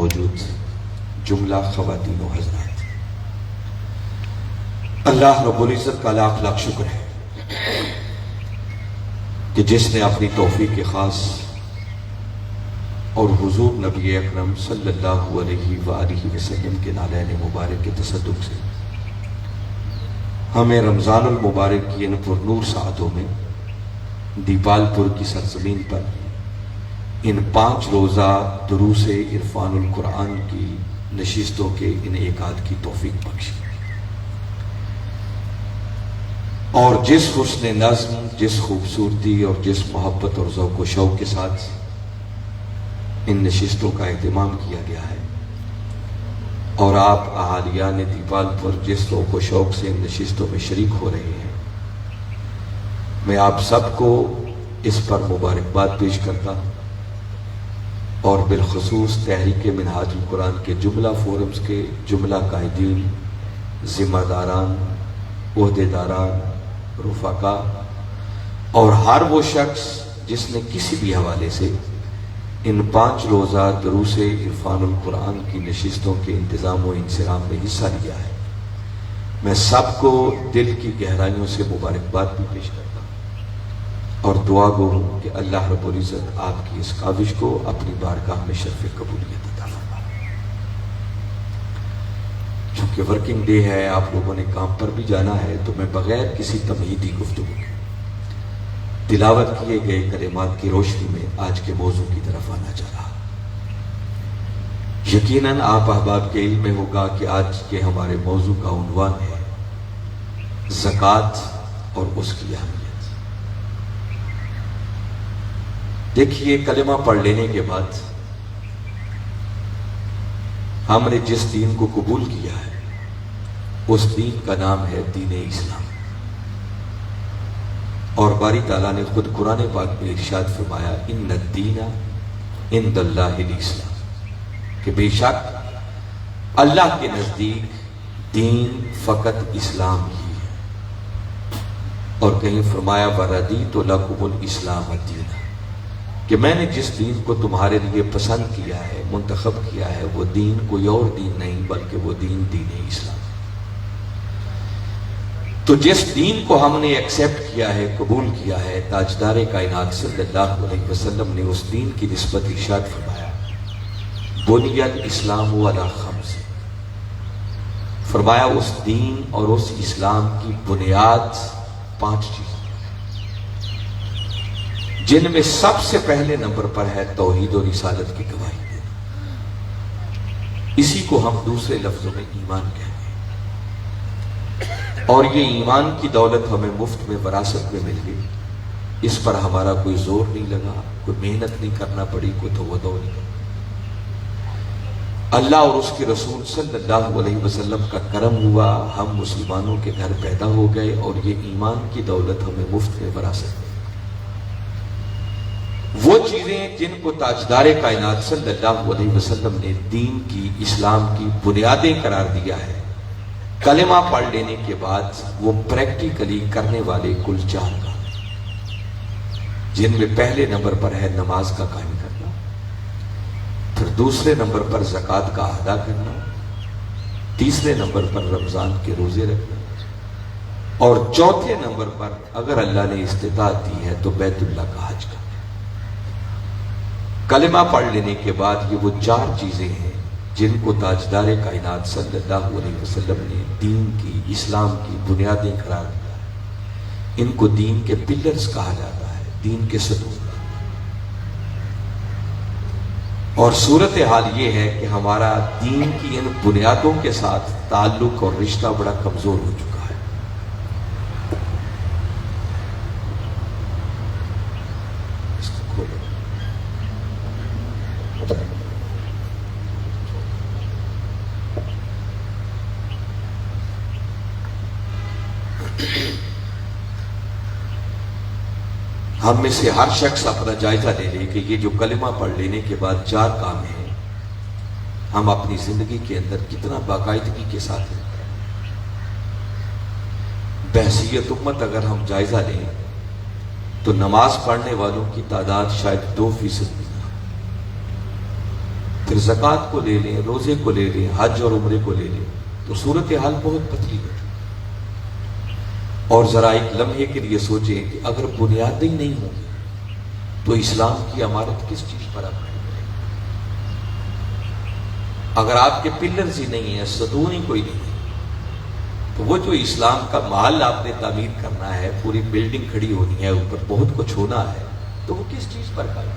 موجود جملہ خواتین و حضرات، اللہ رب العزت کا لاکھ لاکھ شکر ہے کہ جس نے اپنی توفیق خاص اور حضور نبی اکرم صلی اللہ علیہ وآلہ وسلم کے نالین مبارک کے تصدق سے ہمیں رمضان المبارک کی ان پر نور ساعتوں میں دیپال پور کی سرزمین پر ان 5 روزہ دروس عرفان القرآن کی نشستوں کے انعقاد کی توفیق بخشی، اور جس حسن نظم، جس خوبصورتی اور جس محبت اور ذوق و شوق کے ساتھ ان نشستوں کا اہتمام کیا گیا ہے، اور آپ اہالیان دیپال پور جس ذوق و شوق سے ان نشستوں میں شریک ہو رہے ہیں، میں آپ سب کو اس پر مبارکباد پیش کرتا ہوں، اور بالخصوص تحریک منہاج القرآن کے جملہ فورمز کے جملہ قائدین، ذمہ داران، عہدیداران، رفقا اور ہر وہ شخص جس نے کسی بھی حوالے سے ان 5 روزہ دروس عرفان القرآن کی نشستوں کے انتظام و انصرام میں حصہ لیا ہے، میں سب کو دل کی گہرائیوں سے مبارکباد بھی پیش کرتا ہوں، اور دعا گو ہوں کہ اللہ رب العزت آپ کی اس کاوش کو اپنی بارگاہ میں شرف قبولیت عطا فرمائے۔ چونکہ ورکنگ ڈے ہے، آپ لوگوں نے کام پر بھی جانا ہے، تو میں بغیر کسی تمہیدی گفتگو کے تلاوت کیے گئے کلمات کی روشنی میں آج کے موضوع کی طرف آنا چاہ رہا۔ یقیناً آپ احباب کے علم میں ہوگا کہ آج کے ہمارے موضوع کا عنوان ہے زکوٰۃ اور اس کی اہمیت۔ دیکھیے، کلمہ پڑھ لینے کے بعد ہم نے جس دین کو قبول کیا ہے اس دین کا نام ہے دین اسلام، اور باری تعالیٰ نے خود قرآن پاک میں ارشاد فرمایا ان الدین عند اللہ الاسلام، کہ بے شک اللہ کے نزدیک دین فقط اسلام ہی ہے، اور کہیں فرمایا وردیت لکم الاسلام دینا، کہ میں نے جس دین کو تمہارے لیے پسند کیا ہے، منتخب کیا ہے، وہ دین کوئی اور دین نہیں بلکہ وہ دین اسلام۔ تو جس دین کو ہم نے ایکسیپٹ کیا ہے، قبول کیا ہے، تاجدار کائنات صلی اللہ علیہ وسلم نے اس دین کی نسبت ارشاد فرمایا بنی الاسلام علی خمس، فرمایا اس دین اور اس اسلام کی بنیاد 5 چیزیں، جن میں سب سے پہلے نمبر پر ہے توحید و رسالت کی گواہی دینا، اسی کو ہم دوسرے لفظوں میں ایمان کہتے ہیں، اور یہ ایمان کی دولت ہمیں مفت میں وراثت میں مل گئی، اس پر ہمارا کوئی زور نہیں لگا، کوئی محنت نہیں کرنا پڑی، کوئی تودو نہیں کرنا، اللہ اور اس کے رسول صلی اللہ علیہ وسلم کا کرم ہوا، ہم مسلمانوں کے گھر پیدا ہو گئے، اور یہ ایمان کی دولت ہمیں مفت میں وراثت میں، وہ چیزیں جن کو تاجدار کائنات صلی اللہ علیہ وسلم نے دین کی، اسلام کی بنیادیں قرار دیا ہے، کلمہ پڑھ لینے کے بعد وہ پریکٹیکلی کرنے والے کل 4 کام، جن میں پہلے نمبر پر ہے نماز کا قائم کرنا، پھر دوسرے نمبر پر زکوٰۃ کا ادا کرنا، تیسرے نمبر پر رمضان کے روزے رکھنا، اور چوتھے نمبر پر اگر اللہ نے استطاعت دی ہے تو بیت اللہ کا حج کرنا۔ کلمہ پڑھ لینے کے بعد یہ وہ 4 چیزیں ہیں جن کو تاجدار کائنات صلی اللہ علیہ وسلم نے دین کی، اسلام کی بنیادیں قرار دیا ہے، ان کو دین کے پلرز کہا جاتا ہے، دین کے ستون۔ اور صورتحال یہ ہے کہ ہمارا دین کی ان بنیادوں کے ساتھ تعلق اور رشتہ بڑا کمزور ہو چکا ہے۔ اس کو کھولو۔ ہم میں سے ہر شخص اپنا جائزہ لے لے کہ یہ جو کلمہ پڑھ لینے کے بعد 4 کام ہیں، ہم اپنی زندگی کے اندر کتنا باقاعدگی کے ساتھ ہیں۔ بحیثیت امت اگر ہم جائزہ لیں تو نماز پڑھنے والوں کی تعداد شاید 2% بھی نہ، پھر پھر زکوٰۃ کو لے لیں، روزے کو لے لیں، حج اور عمرے کو لے لیں، تو صورتحال بہت پتلی ہے۔ اور ذرا ایک لمحے کے لیے سوچیں کہ اگر بنیادیں نہیں ہوں گی تو اسلام کی عمارت کس چیز پر آپ کھڑی کریں؟ اگر آپ کے پلرز ہی نہیں ہیں، ستون ہی کوئی نہیں ہے، تو وہ جو اسلام کا محل آپ نے تعمیر کرنا ہے، پوری بلڈنگ کھڑی ہونی ہے، اوپر بہت کچھ ہونا ہے، تو وہ کس چیز پر قائم؟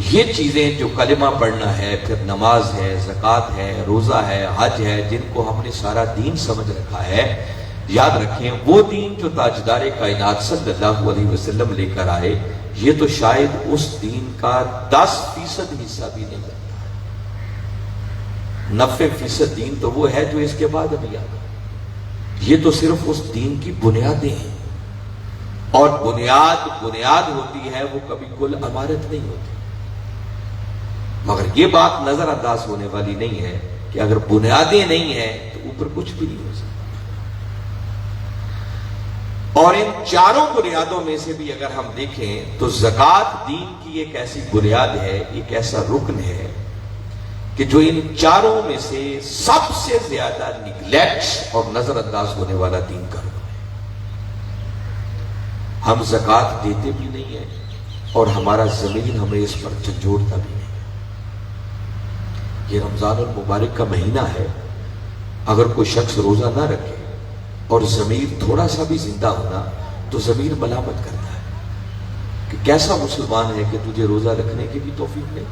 یہ چیزیں جو کلمہ پڑھنا ہے، پھر نماز ہے، زکوٰۃ ہے، روزہ ہے، حج ہے، جن کو ہم نے سارا دین سمجھ رکھا ہے، یاد رکھیں وہ دین جو تاجدار کائنات صلی اللہ علیہ وسلم لے کر آئے، یہ تو شاید اس دین کا 10% حصہ بھی نہیں کرتا ہے۔ 90% دین تو وہ ہے جو اس کے بعد ابھی آگا۔ یہ تو صرف اس دین کی بنیادیں ہیں، اور بنیاد ہوتی ہے، وہ کبھی کل عمارت نہیں ہوتی۔ مگر یہ بات نظر انداز ہونے والی نہیں ہے کہ اگر بنیادیں نہیں ہیں تو اوپر کچھ بھی نہیں ہو سکتا۔ اور ان چاروں بنیادوں میں سے بھی اگر ہم دیکھیں تو زکوٰۃ دین کی ایک ایسی بنیاد ہے، ایک ایسا رکن ہے کہ جو ان چاروں میں سے سب سے زیادہ نیگلیکٹ اور نظر انداز ہونے والا دین کا رکن ہے۔ ہم زکوٰۃ دیتے بھی نہیں ہیں اور ہمارا ضمیر ہمیں اس پر جھنجھوڑتا بھی نہیں۔ یہ رمضان المبارک کا مہینہ ہے، اگر کوئی شخص روزہ نہ رکھے اور ضمیر تھوڑا سا بھی زندہ ہونا تو ضمیر ملامت کرتا ہے کہ کیسا مسلمان ہے کہ تجھے روزہ رکھنے کی بھی توفیق نہیں۔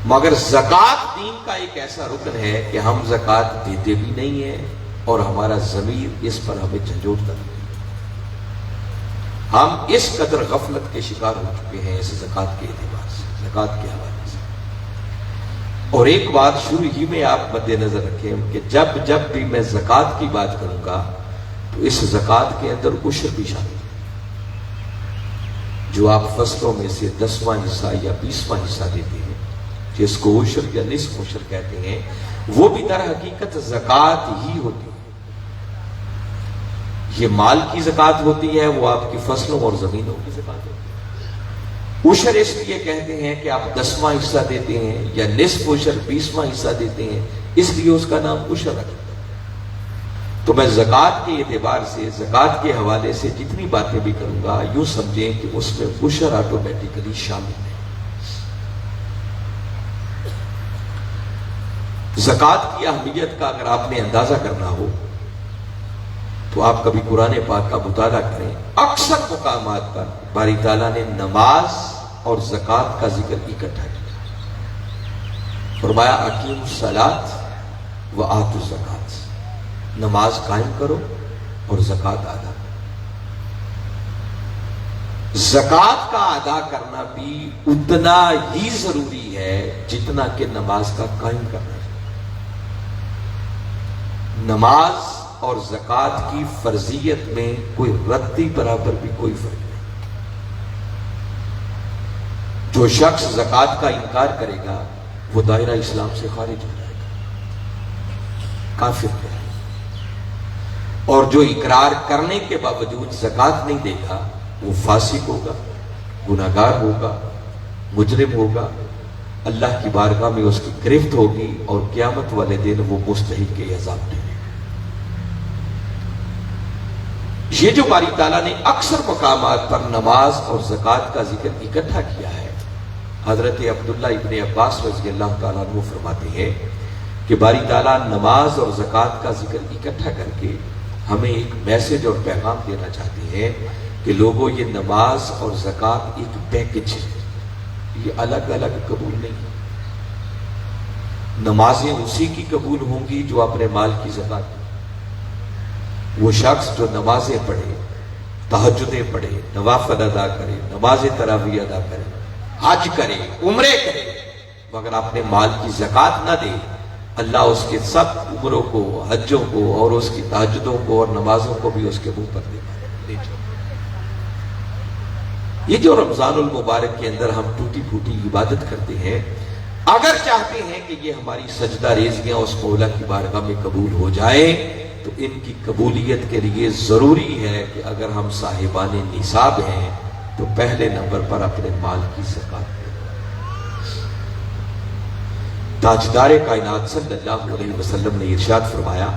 مگر زکوٰۃ دین کا ایک ایسا رکن ہے کہ ہم زکوٰۃ دیتے بھی نہیں ہیں اور ہمارا ضمیر اس پر ہمیں جھنجھوڑتا بھی نہیں۔ ہم اس قدر غفلت کے شکار ہو چکے ہیں اس زکوٰۃ کے اعتبار سے، زکوٰۃ کے حوالے سے۔ اور ایک بات شروع ہی میں آپ مد نظر رکھیں کہ جب بھی میں زکوٰۃ کی بات کروں گا تو اس زکوٰۃ کے اندر عشر بھی شامل ہے۔ جو آپ فصلوں میں سے 10واں حصہ یا 20واں حصہ دیتے ہیں، جس کو عشر یا نصف عشر کہتے ہیں، وہ بھی در حقیقت زکوٰۃ ہی ہوتی ہے۔ یہ مال کی زکوٰۃ ہوتی ہے، وہ آپ کی فصلوں اور زمینوں کی زکوٰۃ ہوتی ہے۔ عشر اس لیے کہتے ہیں کہ آپ 10واں حصہ دیتے ہیں یا نصف عشر 20واں حصہ دیتے ہیں، اس لیے اس کا نام عشر رکھا۔ تو میں زکوٰۃ کے اعتبار سے، زکوٰۃ کے حوالے سے جتنی باتیں بھی کروں گا، یوں سمجھیں کہ اس میں عشر آٹومیٹیکلی شامل ہے۔ زکوٰۃ کی اہمیت کا اگر آپ نے اندازہ کرنا ہو تو آپ کبھی قرآن پاک کا مطالعہ کریں، اکثر مقامات پر باری تعالیٰ نے نماز اور زکوٰۃ کا ذکر اکٹھا کیا۔ فرمایا اقیموا الصلاۃ وآتوا الزکاۃ، نماز قائم کرو اور زکوٰۃ ادا کرو۔ زکوٰۃ کا ادا کرنا بھی اتنا ہی ضروری ہے جتنا کہ نماز کا قائم کرنا ہے۔ نماز اور زکوٰۃ کی فرضیت میں کوئی رتی برابر بھی کوئی فرق نہیں۔ جو شخص زکوٰۃ کا انکار کرے گا وہ دائرہ اسلام سے خارج ہو جائے گا، کافر ہے۔ اور جو اقرار کرنے کے باوجود زکوٰۃ نہیں دے گا وہ فاسق ہوگا، گناہگار ہوگا، مجرم ہوگا، اللہ کی بارگاہ میں اس کی گرفت ہوگی اور قیامت والے دن وہ مستحق کے عذاب دے گا۔ یہ جو باری تعالیٰ نے اکثر مقامات پر نماز اور زکوٰۃ کا ذکر اکٹھا کیا ہے، حضرت عبداللہ ابن عباس رضی اللہ تعالیٰ عنہ فرماتے ہیں کہ باری تعالیٰ نماز اور زکوٰۃ کا ذکر اکٹھا کر کے ہمیں ایک میسج اور پیغام دینا چاہتے ہیں کہ لوگوں، یہ نماز اور زکوٰۃ ایک پیکج ہے، یہ الگ الگ قبول نہیں۔ نمازیں اسی کی قبول ہوں گی جو اپنے مال کی زکوٰۃ دے۔ وہ شخص جو نمازیں پڑھے، تہجدیں پڑھے، نوافل ادا کرے، نماز تراویح ادا کرے، حج کرے، عمرے کرے، مگر اپنے مال کی زکوٰۃ نہ دے، اللہ اس کے سب عمروں کو، حجوں کو اور اس کی تہجدوں کو اور نمازوں کو بھی اس کے منہ پر دے گا۔ یہ جو رمضان المبارک کے اندر ہم ٹوٹی پھوٹی عبادت کرتے ہیں، اگر چاہتے ہیں کہ یہ ہماری سجدہ ریزیاں اس مولا کی بارگاہ میں قبول ہو جائیں تو ان کی قبولیت کے لیے ضروری ہے کہ اگر ہم صاحبان نصاب ہیں تو پہلے نمبر پر اپنے مال کی زکوٰۃ دیں۔ تاجدار کائنات صلی اللہ علیہ وسلم نے ارشاد فرمایا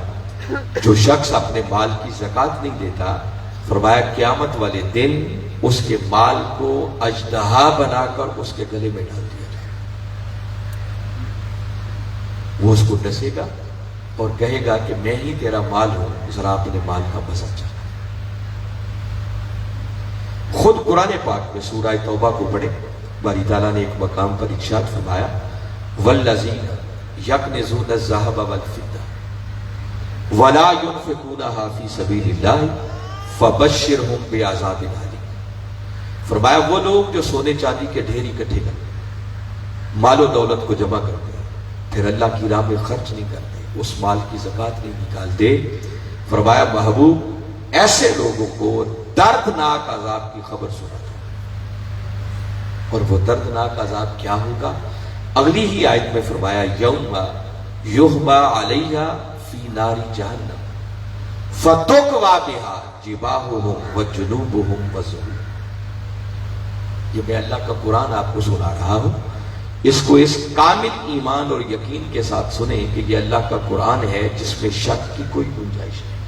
جو شخص اپنے مال کی زکوٰۃ نہیں دیتا، فرمایا قیامت والے دن اس کے مال کو اژدہا بنا کر اس کے گلے میں ڈال دیا جائے، وہ اس کو ڈسے گا اور کہے گا کہ میں ہی تیرا مال ہوں، ذرا اپنے مال کا مزہ چکھ۔ خود قرآن پاک میں سورہ توبہ کو پڑھے، باری تعالیٰ نے ایک مقام پر ارشاد فرمایا والذین یکنزون الذھب والفضہ ولا ينفقونها فی سبیل اللہ فبشرہم بعذاب الیم۔ فرمایا وہ لوگ جو سونے چاندی کے ڈھیر اکٹھے کرتے، مال و دولت کو جمع کرتے ہیں، پھر اللہ کی راہ میں خرچ نہیں کرتے، اس مال کی زکوٰۃ نہیں نکالتے، فرمایا محبوب ایسے لوگوں کو دردناک عذاب کی خبر سنا دو۔ اور وہ دردناک عذاب کیا ہوگا؟ اگلی ہی آیت میں فرمایا یوم یحمى علیہا فی نار جہنم فتکوی بہا جباہہم وجنوبہم وظہورہم۔ یہ میں اللہ کا قرآن آپ کو سنا رہا ہوں، اس کو اس کامل ایمان اور یقین کے ساتھ سنیں کہ یہ اللہ کا قرآن ہے جس میں شک کی کوئی گنجائش نہیں۔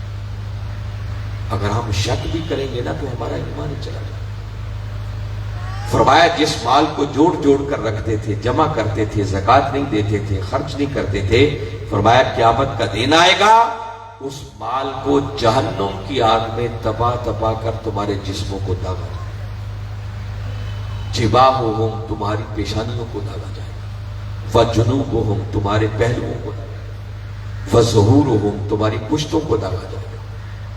اگر ہم شک بھی کریں گے نا تو ہمارا ایمان ہی چلا جائے۔ فرمایا جس مال کو جوڑ جوڑ کر رکھتے تھے، جمع کرتے تھے، زکوٰۃ نہیں دیتے تھے، خرچ نہیں کرتے تھے، فرمایا قیامت کا دن آئے گا اس مال کو جہنم کی آگ میں تپا تپا کر تمہارے جسموں کو داغا جائے گا، جباہہم تمہاری پیشانیوں کو داغا جائے گا، وجنوبہم تمہارے پہلوؤں کو داغا جائے گا، وظہورہم تمہاری پشتوں کو داغا جائے گا،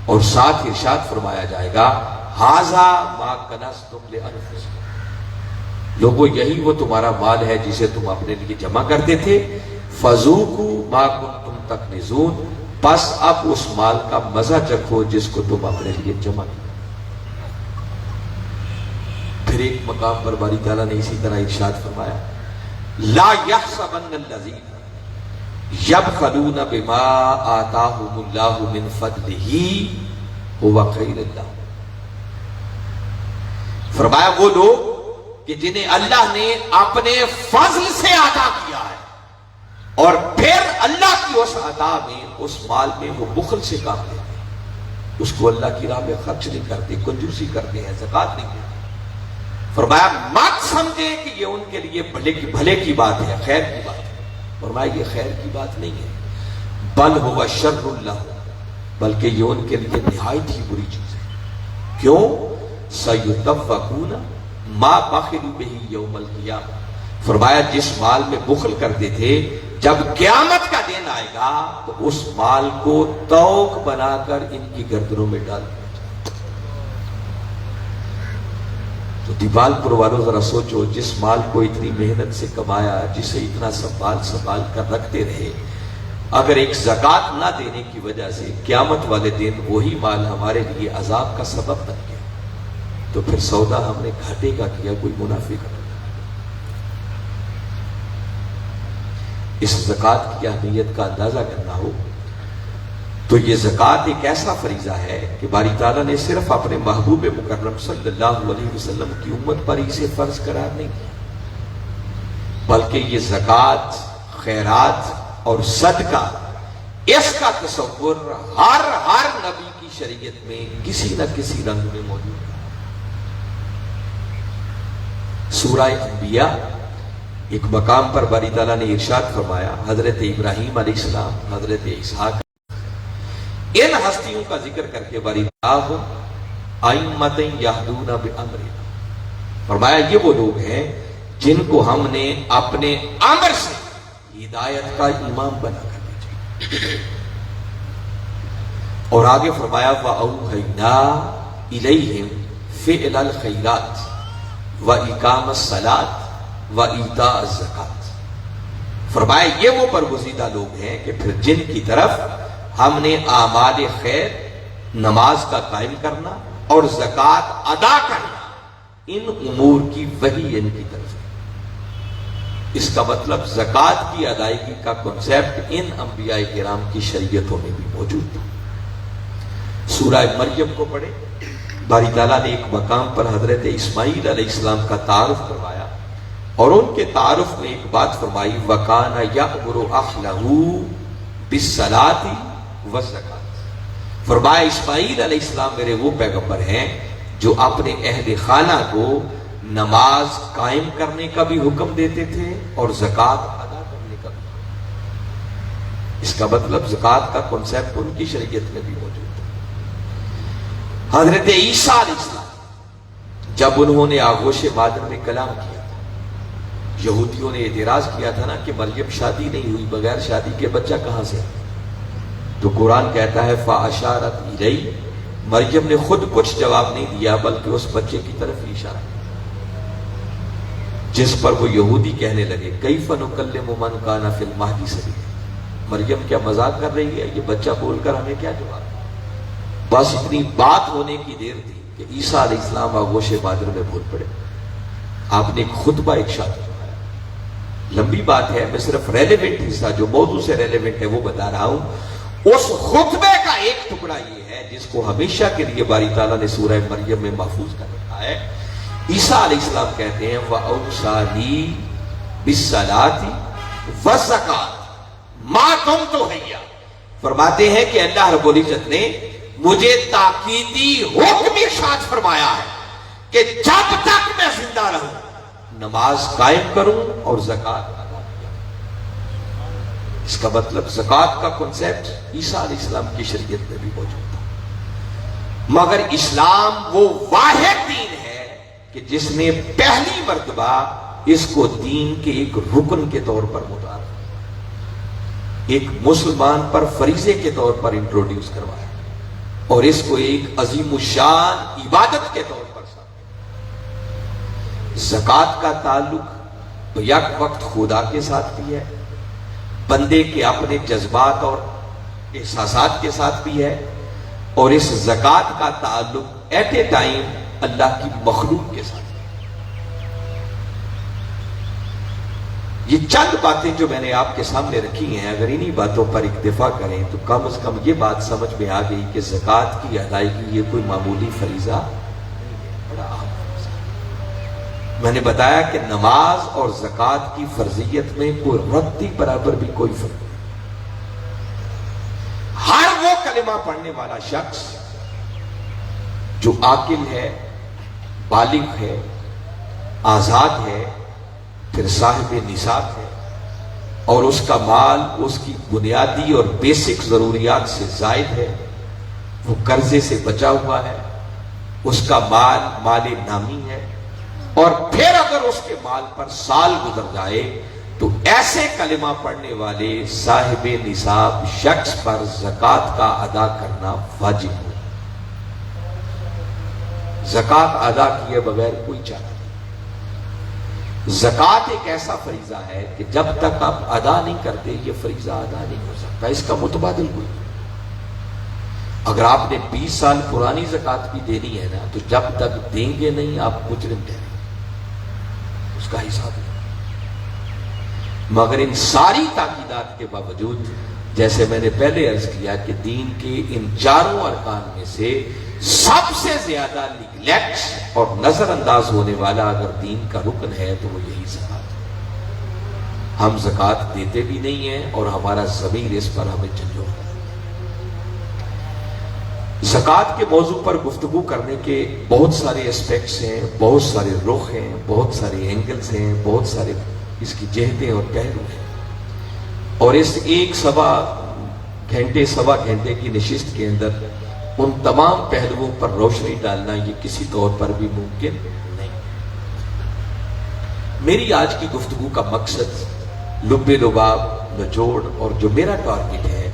اور ساتھ ارشاد فرمایا جائے گا ھذا ما کنزتم لانفسکم، لوگوں یہی وہ تمہارا مال ہے جسے تم اپنے لیے جمع کرتے تھے، فذوقوا ما کنتم تکنزون، پس اب اس مال کا مزہ چکھو جس کو تم اپنے لیے جمع کیا۔ پھر ایک مقام پر باری تعالیٰ نے اسی طرح ارشاد فرمایا لا یحسبن الذین یبخلون بما آتاہم اللہ من فضلہ ھو خیر لہم۔ فرمایا وہ لوگ کہ جنہیں اللہ نے اپنے فضل سے عطا کیا ہے اور پھر اللہ کی اس عطا میں، اس مال میں وہ بخل سے کام لیتے ہیں، اس کو اللہ کی راہ میں خرچ نہیں کرتے، کنجوسی کرتے ہیں، زکوٰۃ نہیں دیتے۔ فرمایا مت سمجھے کہ یہ ان کے لیے بھلے کی بات ہے، خیر کی بات ہے۔ فرمایا یہ خیر کی بات نہیں ہے، بل هو شر لہم، بلکہ یہ ان کے لیے نہایت ہی بری چیز ہے۔ کیوں؟ سیطوقون ما بخلوا بہ یوم القیامہ۔ فرمایا جس مال میں بخل کرتے تھے، جب قیامت کا دن آئے گا تو اس مال کو طوق بنا کر ان کی گردنوں میں ڈال دیا جائے۔ تو دیوال پور والوں ذرا سوچو، جس مال کو اتنی محنت سے کمایا، جسے اتنا سنبھال کر رکھتے رہے، اگر ایک زکوٰۃ نہ دینے کی وجہ سے قیامت والے دن وہی مال ہمارے لیے عذاب کا سبب بن گیا، تو پھر سودا ہم نے گھاٹے کا کیا، کوئی منافع کا۔ اس زکوٰۃ کی اہمیت کا اندازہ کرنا ہو تو یہ زکوٰۃ ایک ایسا فریضہ ہے کہ باری تعالیٰ نے صرف اپنے محبوب مکرم صلی اللہ علیہ وسلم کی امت پر اسے فرض قرار نہیں کیا، بلکہ یہ زکوٰۃ، خیرات اور صدقہ، اس کا تصور ہر نبی کی شریعت میں کسی نہ کسی رنگ میں موجود ہے۔ سورہ انبیاء ایک مقام پر باری تعالیٰ نے ارشاد فرمایا، حضرت ابراہیم علیہ السلام، حضرت اسحاق، ان ہستیوں کا ذکر کر کے باری تعالیٰ ائمۃ یہدون بامرنا، فرمایا یہ وہ لوگ ہیں جن کو ہم نے اپنے امر سے ہدایت کا امام بنا کر بھیجا۔ اور آگے فرمایا وَأَوْحَيْنَا إِلَيْهِمْ فِعْلَ الْخَيْرَاتِ وَإِقَامَ الصَّلَاةِ وَإِيتَاءَ الزَّكَاةِ۔ فرمایا یہ وہ برگزیدہ لوگ ہیں کہ پھر جن کی طرف ہم نے اعمال خیر، نماز کا قائم کرنا اور زکوٰۃ ادا کرنا، ان امور کی وحی ان کی طرف ہے۔ اس کا مطلب زکوٰۃ کی ادائیگی کا کنسیپٹ ان انبیاء کرام کی شریعتوں میں بھی موجود تھا۔ سورہ مریم کو پڑھیں، باری تعالیٰ نے ایک مقام پر حضرت اسماعیل علیہ السلام کا تعارف کروایا، اور ان کے تعارف میں ایک بات فرمائی وَكَانَ يَأْمُرُ أَهْلَهُ بِالصَّلَاةِ وَالزَّكَاةِ. فرمایا اسماعیل علیہ السلام میرے وہ پیغمبر ہیں جو اپنے اہل خانہ کو نماز قائم کرنے کا بھی حکم دیتے تھے اور زکوٰۃ ادا کرنے کا بھی. اس کا مطلب زکوٰۃ کا کنسیپٹ ان کی شریعت میں بھی موجود ہے. حضرت عیسیٰ علیہ السلام جب انہوں نے آغوش مادر میں کلام کیا تھا، یہودیوں نے اعتراض کیا تھا نا کہ مریم شادی نہیں ہوئی، بغیر شادی کے بچہ کہاں سے آیا؟ تو قرآن کہتا ہے فَأَشَارَتْ إِلَيْهِ، مریم نے خود کچھ جواب نہیں دیا بلکہ اس بچے کی طرف ہی اشارہ کیا، جس پر وہ یہودی کہنے لگے کیف نکلم من کان فی المہدی صبیا. مریم کیا مذاق کر رہی ہے؟ یہ بچہ بول کر ہمیں کیا جواب؟ بس اتنی بات ہونے کی دیر تھی کہ عیسیٰ علیہ السلام آغوش مادر میں بول پڑے. آپ نے ایک خطبہ ارشاد فرمایا، لمبی بات ہے، میں صرف ریلیونٹ حصہ جو موضوع سے ریلیونٹ ہے وہ بتا رہا ہوں. اس خطبے کا ایک ٹکڑا یہ ہے جس کو ہمیشہ کے لیے باری تعالیٰ نے سورہ مریم میں محفوظ کر رکھا ہے. عیسیٰ علیہ السلام کہتے ہیں وَأَوْصَانِي بِالصَّلَاةِ وَالزَّكَاةِ مَا دُمْتُ حَيًّا. فرماتے ہیں کہ اللہ رب العزت نے مجھے تاکیدی حکم ارشاد فرمایا ہے کہ جب تک میں زندہ رہوں نماز قائم کروں اور زکوٰۃ ادا کروں. اس کا مطلب زکوٰۃ کا کنسیپٹ عیسیٰ علیہ السلام کی شریعت میں بھی موجود تھا. مگر اسلام وہ واحد دین ہے کہ جس نے پہلی مرتبہ اس کو دین کے ایک رکن کے طور پر متعارف، ایک مسلمان پر فریضے کے طور پر انٹروڈیوس کروایا اور اس کو ایک عظیم الشان عبادت کے طور پر سامنے. زکوٰۃ کا تعلق یک وقت خدا کے ساتھ بھی ہے، بندے کے اپنے جذبات اور احساسات کے ساتھ بھی ہے، اور اس زکوٰۃ کا تعلق ایٹ اے ٹائم اللہ کی مخلوق کے ساتھ. یہ چند باتیں جو میں نے آپ کے سامنے رکھی ہیں، اگر انہی باتوں پر اکتفا کریں تو کم از کم یہ بات سمجھ میں آ گئی کہ زکوٰۃ کی ادائیگی یہ کوئی معمولی فریضہ نہیں ہے، بڑا اہم فریضہ. میں نے بتایا کہ نماز اور زکوٰۃ کی فرضیت میں کوئی رتی برابر بھی کوئی فرق نہیں. ہر وہ کلمہ پڑھنے والا شخص جو عاقل ہے، بالغ ہے، آزاد ہے، پھر صاحب نصاب ہے، اور اس کا مال اس کی بنیادی اور بیسک ضروریات سے زائد ہے، وہ قرضے سے بچا ہوا ہے، اس کا مال مال نامی ہے، اور پھر اگر اس کے مال پر سال گزر جائے تو ایسے کلمہ پڑھنے والے صاحب نصاب شخص پر زکوٰۃ کا ادا کرنا واجب ہو. زکوٰۃ ادا کیے بغیر کوئی چارہ نہیں. زکوٰۃ ایک ایسا فریضہ ہے کہ جب تک آپ ادا نہیں کرتے یہ فریضہ ادا نہیں ہو سکتا. اس کا متبادل کوئی نہیں. اگر آپ نے 20 سال پرانی زکوٰۃ بھی دینی ہے نا تو جب تک دیں گے نہیں آپ مجرم ٹھہریں گے، اس کا حساب نہیں. مگر ان ساری تاکیدات کے باوجود جیسے میں نے پہلے عرض کیا کہ دین کے ان چاروں ارکان میں سے سب سے زیادہ نیگلیکٹ اور نظر انداز ہونے والا اگر دین کا رکن ہے تو وہ یہی زکوٰۃ ہے. ہم زکوٰۃ دیتے بھی نہیں ہیں اور ہمارا ضمیر اس پر ہمیں جھنجھوڑ ہے. زکوٰۃ کے موضوع پر گفتگو کرنے کے بہت سارے اسپیکٹس ہیں، بہت سارے رخ ہیں، بہت سارے اینگلز ہیں، بہت سارے اس کی جہتیں اور پہلو ہیں، اور اس ایک سوا گھنٹے کی نشست کے اندر ان تمام پہلوؤں پر روشنی ڈالنا یہ کسی طور پر بھی ممکن نہیں. میری آج کی گفتگو کا مقصد لب لباب نچوڑ اور جو میرا ٹارگٹ ہے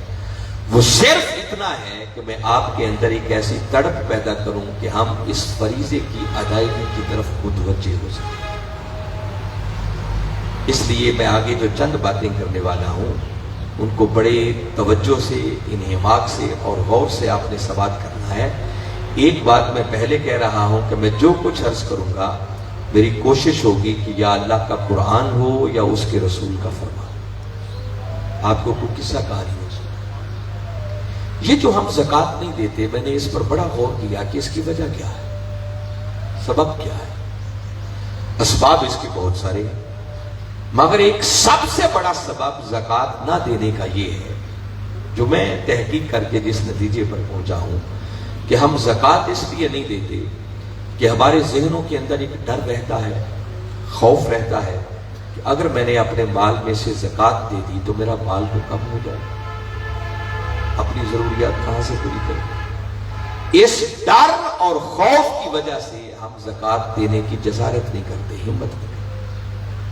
وہ صرف اتنا ہے کہ میں آپ کے اندر ایک ایسی تڑپ پیدا کروں کہ ہم اس فریضے کی ادائیگی کی طرف متوجہ ہو سکیں. اس لیے میں آگے جو چند باتیں کرنے والا ہوں ان کو بڑے توجہ سے، انہماک سے اور غور سے آپ نے سماعت کرنا ہے. ایک بات میں پہلے کہہ رہا ہوں کہ میں جو کچھ عرض کروں گا میری کوشش ہوگی کہ یا اللہ کا قرآن ہو یا اس کے رسول کا فرمان. آپ کو کوئی قصہ کہانی ہو سکتا. یہ جو ہم زکوٰۃ نہیں دیتے، میں نے اس پر بڑا غور کیا کہ اس کی وجہ کیا ہے، سبب کیا ہے. اسباب اس کے بہت سارے ہیں. مگر ایک سب سے بڑا سبب زکوٰۃ نہ دینے کا یہ ہے، جو میں تحقیق کر کے جس نتیجے پر پہنچا ہوں، کہ ہم زکوٰۃ اس لیے نہیں دیتے کہ ہمارے ذہنوں کے اندر ایک ڈر رہتا ہے، خوف رہتا ہے کہ اگر میں نے اپنے مال میں سے زکوٰۃ دے دی تو میرا مال تو کم ہو جائے، اپنی ضروریات کہاں سے پوری کریں؟ اس ڈر اور خوف کی وجہ سے ہم زکوٰۃ دینے کی جسارت نہیں کرتے، ہمت نہیں کرتے،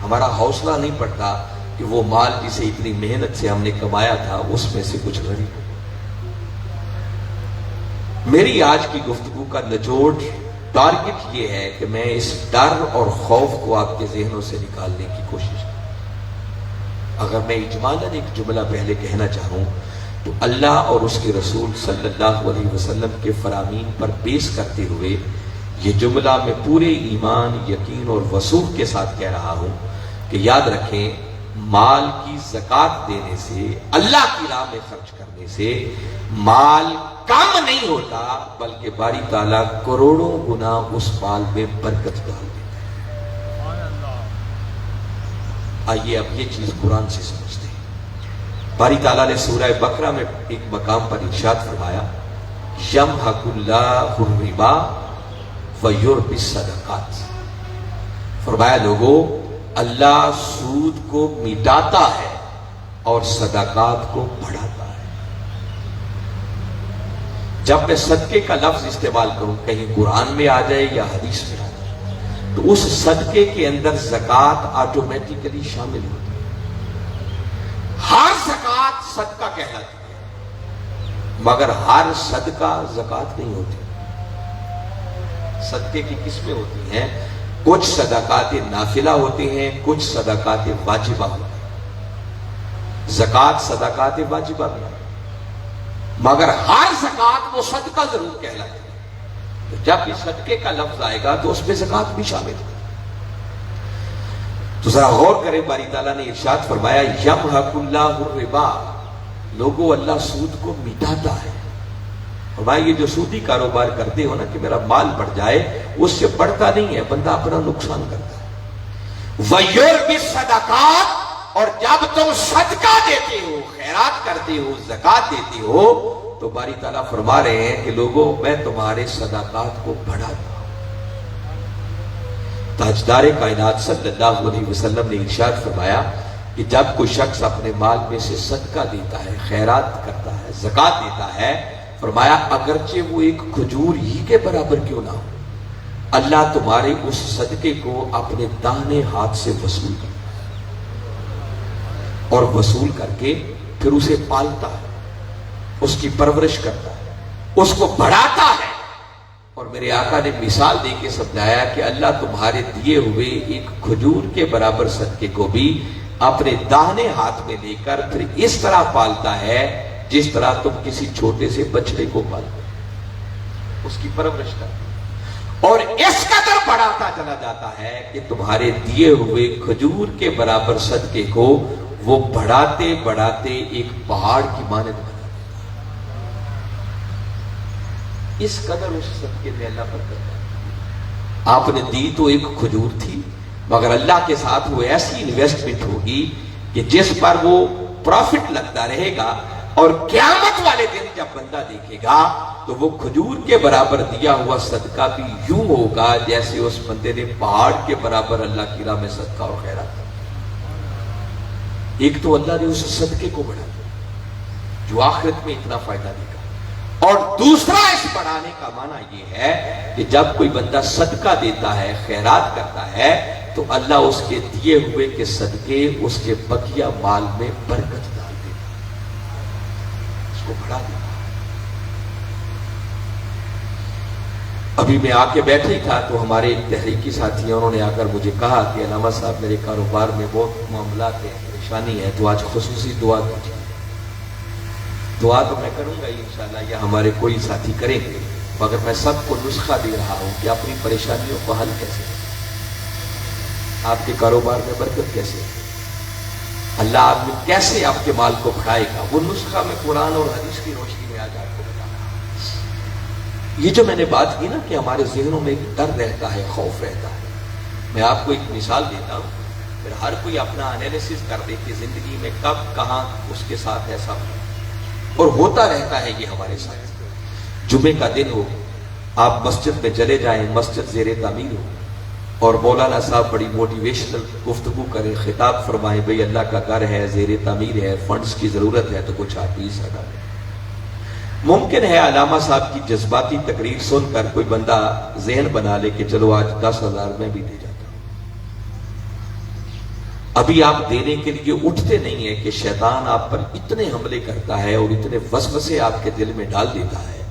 ہمارا حوصلہ نہیں پڑتا کہ وہ مال جسے اتنی محنت سے ہم نے کمایا تھا اس میں سے کچھ غریب ہو۔ میری آج کی گفتگو کا نچوڑ ٹارگٹ یہ ہے کہ میں اس ڈر اور خوف کو آپ کے ذہنوں سے نکالنے کی کوشش کروں۔ اگر میں اجمالاً ایک جملہ پہلے کہنا چاہوں تو اللہ اور اس کے رسول صلی اللہ علیہ وسلم کے فرامین پر بیس کرتے ہوئے یہ جملہ میں پورے ایمان، یقین اور وثوق کے ساتھ کہہ رہا ہوں کہ یاد رکھیں، مال کی زکوٰۃ دینے سے، اللہ کی راہ میں خرچ کرنے سے مال کم نہیں ہوتا، بلکہ باری تعالیٰ کروڑوں گنا اس مال میں برکت ڈال دیتا ہے۔ آئیے اب یہ چیز قرآن سے سمجھتے ہیں۔ باری تعالیٰ نے سورہ بقرہ میں ایک مقام پر ارشاد فرمایا، یمحق اللہ الربا ویربی الصدقات، فرمایا لوگوں، اللہ سود کو مٹاتا ہے اور صدقات کو بڑھاتا ہے۔ جب میں صدقے کا لفظ استعمال کروں، کہیں قرآن میں آ جائے یا حدیث میں آ جائے، تو اس صدقے کے اندر زکوٰۃ آٹومیٹیکلی شامل ہوتی ہے۔ ہر زکوٰۃ صدقہ کہلاتی ہے، مگر ہر صدقہ زکوٰۃ نہیں ہوتی۔ صدقے کی قسمیں ہوتی ہیں، کچھ صدقات نافلہ ہوتے ہیں، کچھ صدقات واجبہ ہوتے ہیں۔ زکوٰۃ صدقات واجبہ بھی ہے، مگر ہر زکوٰۃ وہ صدقہ ضرور کہلاتی ہے۔ تو جب یہ صدقے کا لفظ آئے گا تو اس میں زکوٰۃ بھی شامل ہے۔ تو ذرا غور کریں، باری تعالیٰ نے ارشاد فرمایا، یمحق اللہ الربا، لوگوں اللہ سود کو مٹاتا ہے۔ فرمایا یہ جو سودی کاروبار کرتے ہو نا کہ میرا مال بڑھ جائے، اس سے بڑھتا نہیں ہے، بندہ اپنا نقصان کرتا ہے۔ وَيُرْبِي الصَّدَقَاتِ، اور جب تم صدقہ دیتے ہو، خیرات کرتے ہو، زکوٰۃ دیتے ہو، تو باری تعالیٰ فرما رہے ہیں کہ لوگوں میں تمہارے صدقات کو بڑھاتا ہوں۔ تاجدار کائنات صلی اللہ علیہ وسلم نے ارشاد فرمایا کہ جب کوئی شخص اپنے مال میں سے صدقہ دیتا ہے، خیرات کرتا ہے، زکوٰۃ دیتا ہے، فرمایا اگرچہ وہ ایک کھجور ہی کے برابر کیوں نہ ہو، اللہ تمہارے اس صدقے کو اپنے داہنے ہاتھ سے وصول کرتا ہے، اور وصول کر کے پھر اسے پالتا ہے، اس کی پرورش کرتا ہے، اس کو بڑھاتا ہے۔ اور میرے آقا نے مثال دے کے سمجھایا کہ اللہ تمہارے دیے ہوئے ایک کھجور کے برابر صدقے کو بھی اپنے داہنے ہاتھ میں لے کر پھر اس طرح پالتا ہے جس طرح تم کسی چھوٹے سے بچڑے کو پالتے، اس کی پرورش کرتے، اور اس قدر بڑھاتا چلا جاتا ہے کہ تمہارے دیے ہوئے کھجور کے برابر صدقے کو وہ بڑھاتے بڑھاتے ایک پہاڑ کی مانند بنا دیتا ہے۔ اس قدر اس صدقے میں اللہ برکت ہے۔ آپ نے دی تو ایک کھجور تھی، مگر اللہ کے ساتھ وہ ایسی انویسٹمنٹ ہوگی کہ جس پر وہ پروفٹ لگتا رہے گا، اور قیامت والے دن جب بندہ دیکھے گا تو وہ کھجور کے برابر دیا ہوا صدقہ بھی یوں ہوگا جیسے اس بندے نے پہاڑ کے برابر اللہ کی راہ میں صدقہ اور خیرات کیا۔ ایک تو اللہ نے اس صدقے کو بڑھا دیا جو آخرت میں اتنا فائدہ دے گا، اور دوسرا اس بڑھانے کا معنی یہ ہے کہ جب کوئی بندہ صدقہ دیتا ہے، خیرات کرتا ہے، تو اللہ اس کے دیے ہوئے کے صدقے اس کے بقیہ مال میں برکت ڈال دیتا ہے، اس کو بڑھا دیتا ہے۔ ابھی میں آ کے بیٹھا ہی تھا تو ہمارے ایک تحریکی ساتھی ہیں، انہوں نے آ کر مجھے کہا کہ علامہ صاحب میرے کاروبار میں بہت معاملات ہیں، پریشانی ہے، تو آج خصوصی دعا کیجیے۔ دعا تو میں کروں گا انشاءاللہ، یا ہمارے کوئی ساتھی کریں گے، مگر میں سب کو نسخہ دے رہا ہوں کہ اپنی پریشانیوں کو حل کیسے کریں، آپ کے کاروبار میں برکت کیسے، اللہ آپ میں کیسے آپ کے مال کو بڑھائے گا، وہ نسخہ میں قرآن اور حدیث کی روشنی میں آج آپ کو بتا رہا ہوں۔ یہ جو میں نے بات کی نا کہ ہمارے ذہنوں میں ایک ڈر رہتا ہے، خوف رہتا ہے، میں آپ کو ایک مثال دیتا ہوں۔ پھر ہر کوئی اپنا انالیسس کر دے کہ زندگی میں کب کہاں اس کے ساتھ ایسا ہو، اور ہوتا رہتا ہے یہ ہمارے ساتھ۔ جمعے کا دن ہو، آپ مسجد میں چلے جائیں، مسجد زیر تعمیر ہو، اور مولانا صاحب بڑی موٹیویشنل گفتگو کریں، خطاب فرمائیں، بھئی اللہ کا گھر ہے، زیر تعمیر ہے، فنڈز کی ضرورت ہے، تو کچھ آپ 20 ادا کریں۔ ممکن ہے علامہ صاحب کی جذباتی تقریر سن کر کوئی بندہ ذہن بنا لے کہ چلو آج 10,000 میں بھی دے جاتا ہوں۔ ابھی آپ دینے کے لیے اٹھتے نہیں ہیں کہ شیطان آپ پر اتنے حملے کرتا ہے اور اتنے وسوسے آپ کے دل میں ڈال دیتا ہے،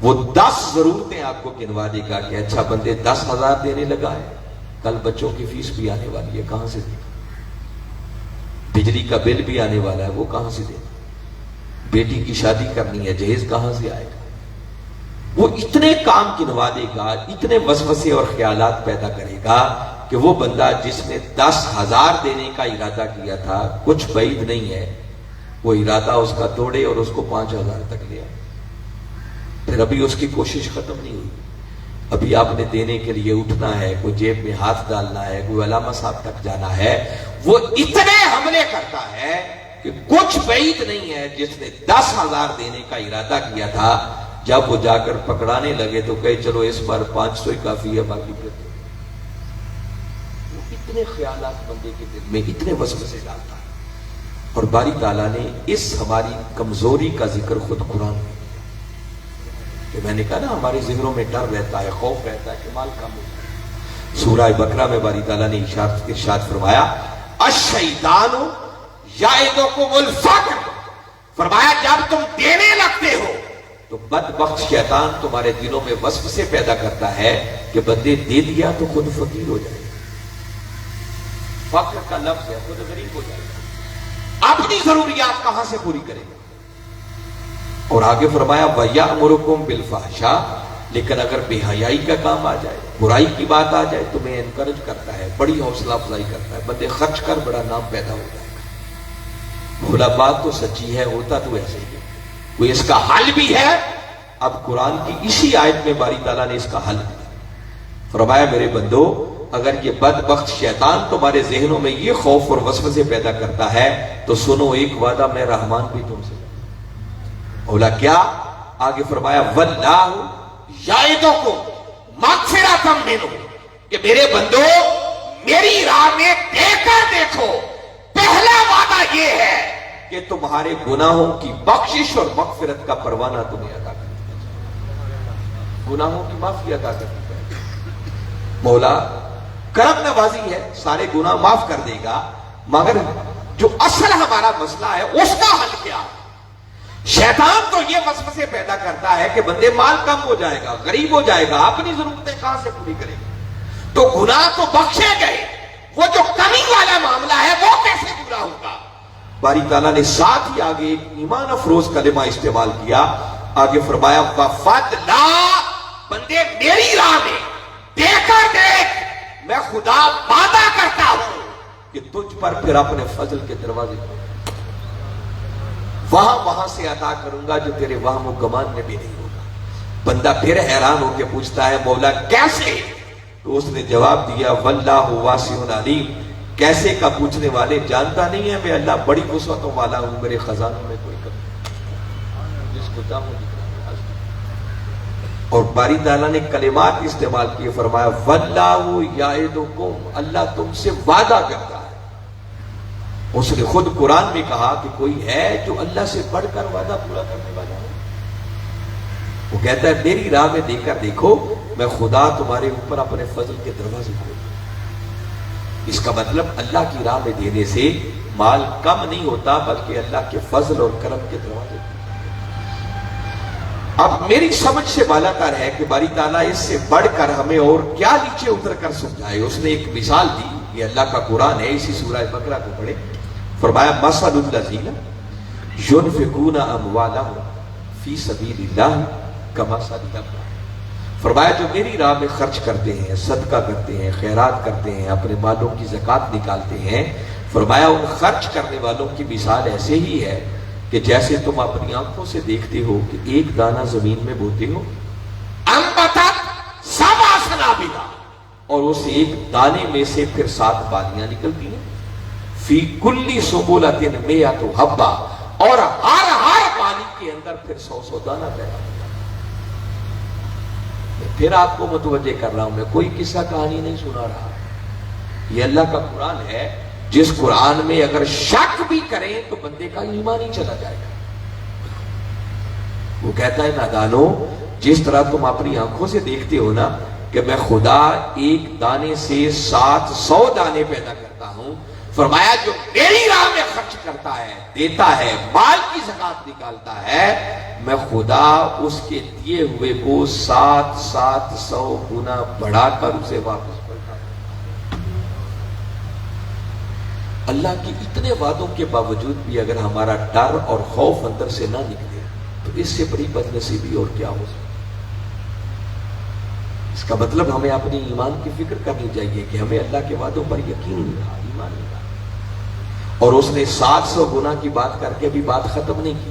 وہ 10 ضرورتیں آپ کو گنوا دے گا کہ اچھا بندے 10,000 دینے لگا ہے، کل بچوں کی فیس بھی آنے والی ہے، کہاں سے دے؟ بجلی کا بل بھی آنے والا ہے، وہ کہاں سے دے؟ بیٹی کی شادی کرنی ہے، جہیز کہاں سے آئے گا؟ وہ اتنے کام گنوا دے گا، اتنے وسوسے اور خیالات پیدا کرے گا کہ وہ بندہ جس نے 10,000 دینے کا ارادہ کیا تھا، کچھ بعید نہیں ہے وہ ارادہ اس کا توڑے اور اس کو 5,000 تک لے آئے۔ پھر ابھی اس کی کوشش ختم نہیں ہوئی، ابھی آپ نے دینے کے لیے اٹھنا ہے، کوئی جیب میں ہاتھ ڈالنا ہے، کوئی علامہ صاحب تک جانا ہے، وہ اتنے حملے کرتا ہے کہ کچھ بعید نہیں ہے جس نے 10,000 دینے کا ارادہ کیا تھا، جب وہ جا کر پکڑانے لگے تو کہے چلو اس بار 500 ہی کافی ہے، باقی پھر اتنے خیالات بندے کے دل میں اتنے وسوسے ڈالتا ہے۔ اور باری تعالیٰ نے اس ہماری کمزوری کا ذکر خود قرآن میں کیا کہ میں نے کہا نا ہمارے ذہنوں میں ڈر رہتا ہے، خوف رہتا ہے کہ مال کم ہو جائے۔ سورہ بقرہ میں باری تعالیٰ نے ارشاد فرمایا الشیطان یعدکم الفقر، فرمایا جب تم دینے لگتے ہو تو بدبخت شیطان تمہارے دلوں میں وسوسے پیدا کرتا ہے کہ بندے دے دیا تو خود فقیر ہو جائے، فقر کا لفظ ہے، خود غریب ہو جائے گا، اپنی ضروریات کہاں سے پوری کرے گا؟ اور آگے فرمایا وَيَأْمُرُكُمْ بِالْفَحْشَاءِ، لیکن اگر بے حیائی کا کام آ جائے، برائی کی بات آ جائے، تمہیں انکرج کرتا ہے، بڑی حوصلہ افزائی کرتا ہے، بندے خرچ کر بڑا نام پیدا ہو جائے گا۔ بھلا بات تو سچی ہے، ہوتا تو ایسے ہی ہے، کوئی اس کا حل بھی ہے۔ اب قرآن کی اسی آیت میں باری تعالیٰ نے اس کا حل دیا، فرمایا میرے بندو اگر یہ بدبخت شیطان تمہارے ذہنوں میں یہ خوف اور وسوسے پیدا کرتا ہے تو سنو ایک وعدہ میں رحمان بھی تم سے، اولا کیا؟ آگے فرمایا وَاللَّهُ یعدکم مغفرۃ منہ، کہ میرے بندو میری راہ میں دے کر دیکھو، پہلا وعدہ یہ ہے کہ تمہارے گناہوں کی بخشش اور مغفرت کا پروانہ تمہیں عطا کر دیا جائے، گناہوں کی معافی عطا کر دی جائے۔ مولا کرم نوازی ہے، سارے گناہ معاف کر دے گا، مگر جو اصل ہمارا مسئلہ ہے اس کا حل کیا؟ شیطان تو یہ وسوسے پیدا کرتا ہے کہ بندے مال کم ہو جائے گا، غریب ہو جائے گا، اپنی ضرورتیں کہاں سے پوری کرے گا؟ تو گناہ تو بخشے گئے، وہ جو کمی والا معاملہ ہے وہ کیسے پورا ہوگا؟ باری تعالیٰ نے ساتھ ہی آگے ایک ایمان افروز کلمہ استعمال کیا، آگے فرمایا وَفَضْلًا، بندے میری راہ میں دے کر دیکھ، میں خدا وعدہ کرتا ہوں کہ تجھ پر پھر اپنے فضل کے دروازے وہاں سے عطا کروں گا جو تیرے وہم و گمان میں بھی نہیں ہوگا۔ بندہ پھر حیران ہو کے پوچھتا ہے مولا کیسے؟ تو اس نے جواب دیا واللہ واسع علیم، کیسے کا پوچھنے والے جانتا نہیں ہے میں اللہ بڑی وسعتوں والا ہوں، میرے خزانوں میں کوئی کمی نہیں، جس کو چاہوں دکھاؤں۔ اور باری تعالیٰ نے کلمات استعمال کیے، فرمایا واللہ یعدکم، اللہ تم سے وعدہ کرتا ہے۔ اس نے خود قرآن میں کہا کہ کوئی ہے جو اللہ سے بڑھ کر وعدہ پورا کرنے والا ہے؟ وہ کہتا ہے میری راہ میں دے کر دیکھو، میں خدا تمہارے اوپر اپنے فضل کے دروازے کھولوں۔ اس کا مطلب اللہ کی راہ میں دینے سے مال کم نہیں ہوتا بلکہ اللہ کے فضل اور کرم کے دروازے کھولتے۔ اب میری سمجھ سے بالا تر ہے کہ باری تعالیٰ اس سے بڑھ کر ہمیں اور کیا نیچے اتر کر سمجھائے۔ اس نے ایک مثال دی، یہ اللہ کا قرآن ہے، اسی سورہ بقرہ کو پڑھے، فرمایا مثل الذین ينفقون اموالهم فی سبیل اللہ کمثل حبۃ، فرمایا جو میری راہ میں خرچ کرتے ہیں، صدقہ کرتے ہیں، خیرات کرتے ہیں، اپنے مالوں کی زکوٰۃ نکالتے ہیں، فرمایا ان خرچ کرنے والوں کی مثال ایسے ہی ہے کہ جیسے تم اپنی آنکھوں سے دیکھتے ہو کہ ایک دانہ زمین میں بوتے ہو، انبتت سبع سنابل، اور اس ایک دانے میں سے پھر 7 بالیاں نکلتی ہیں. فی کلی سنبلۃ مئۃ حبہ، اور ہر بالی کے اندر پھر 100 دانہ پیدا ہوتا ہے. میں پھر آپ کو متوجہ کر رہا ہوں، میں کوئی قصہ کہانی نہیں سنا رہا، یہ اللہ کا قرآن ہے، جس قرآن میں اگر شک بھی کریں تو بندے کا ایمان ہی چلا جائے گا. وہ کہتا ہے نادانو، جس طرح تم اپنی آنکھوں سے دیکھتے ہو نا کہ میں خدا ایک دانے سے 700 دانے پیدا کرتا ہوں، فرمایا جو میری راہ میں خرچ کرتا ہے، دیتا ہے، مال کی زکات نکالتا ہے، میں خدا اس کے دیے ہوئے کو 700 گنا بڑھا کر اسے واپس کرتا ہوں. اللہ کی اتنے وعدوں کے باوجود بھی اگر ہمارا ڈر اور خوف اندر سے نہ نکلے تو اس سے بڑی بدنصیبی اور کیا ہو سکتی. اس کا مطلب ہمیں اپنی ایمان کی فکر کرنی چاہیے کہ ہمیں اللہ کے وعدوں پر یقین نہیں رہا، ایمان نہیں رہا. اور اس نے 700 گنا کی بات کر کے بھی بات ختم نہیں کی.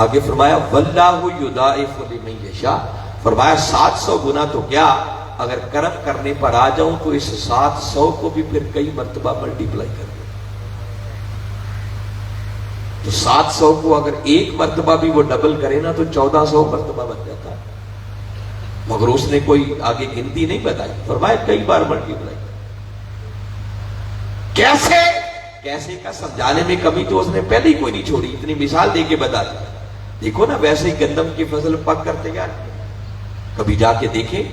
آگے فرمایا واللہ یضاعف لمن یشاء، فرمایا 700 گنا تو کیا، اگر کرم کرنے پر آ جاؤں تو اس 700 کو بھی پھر کئی مرتبہ ملٹی پلائی کر دوں. تو 700 کو اگر ایک مرتبہ بھی وہ ڈبل کرے نا تو 1400 مرتبہ بن جاتا ہے. مگر اس نے کوئی آگے گنتی نہیں بتائی، فرمایا کئی بار ملٹی پلائی. کیسے کیسے کا سمجھانے میں کمی تو اس نے پہلے ہی کوئی نہیں چھوڑی، اتنی مثال دے کے بتا دی. دیکھو نا ویسے ہی گندم کی فصل پک کرتے گیا، کبھی جا کے دیکھیں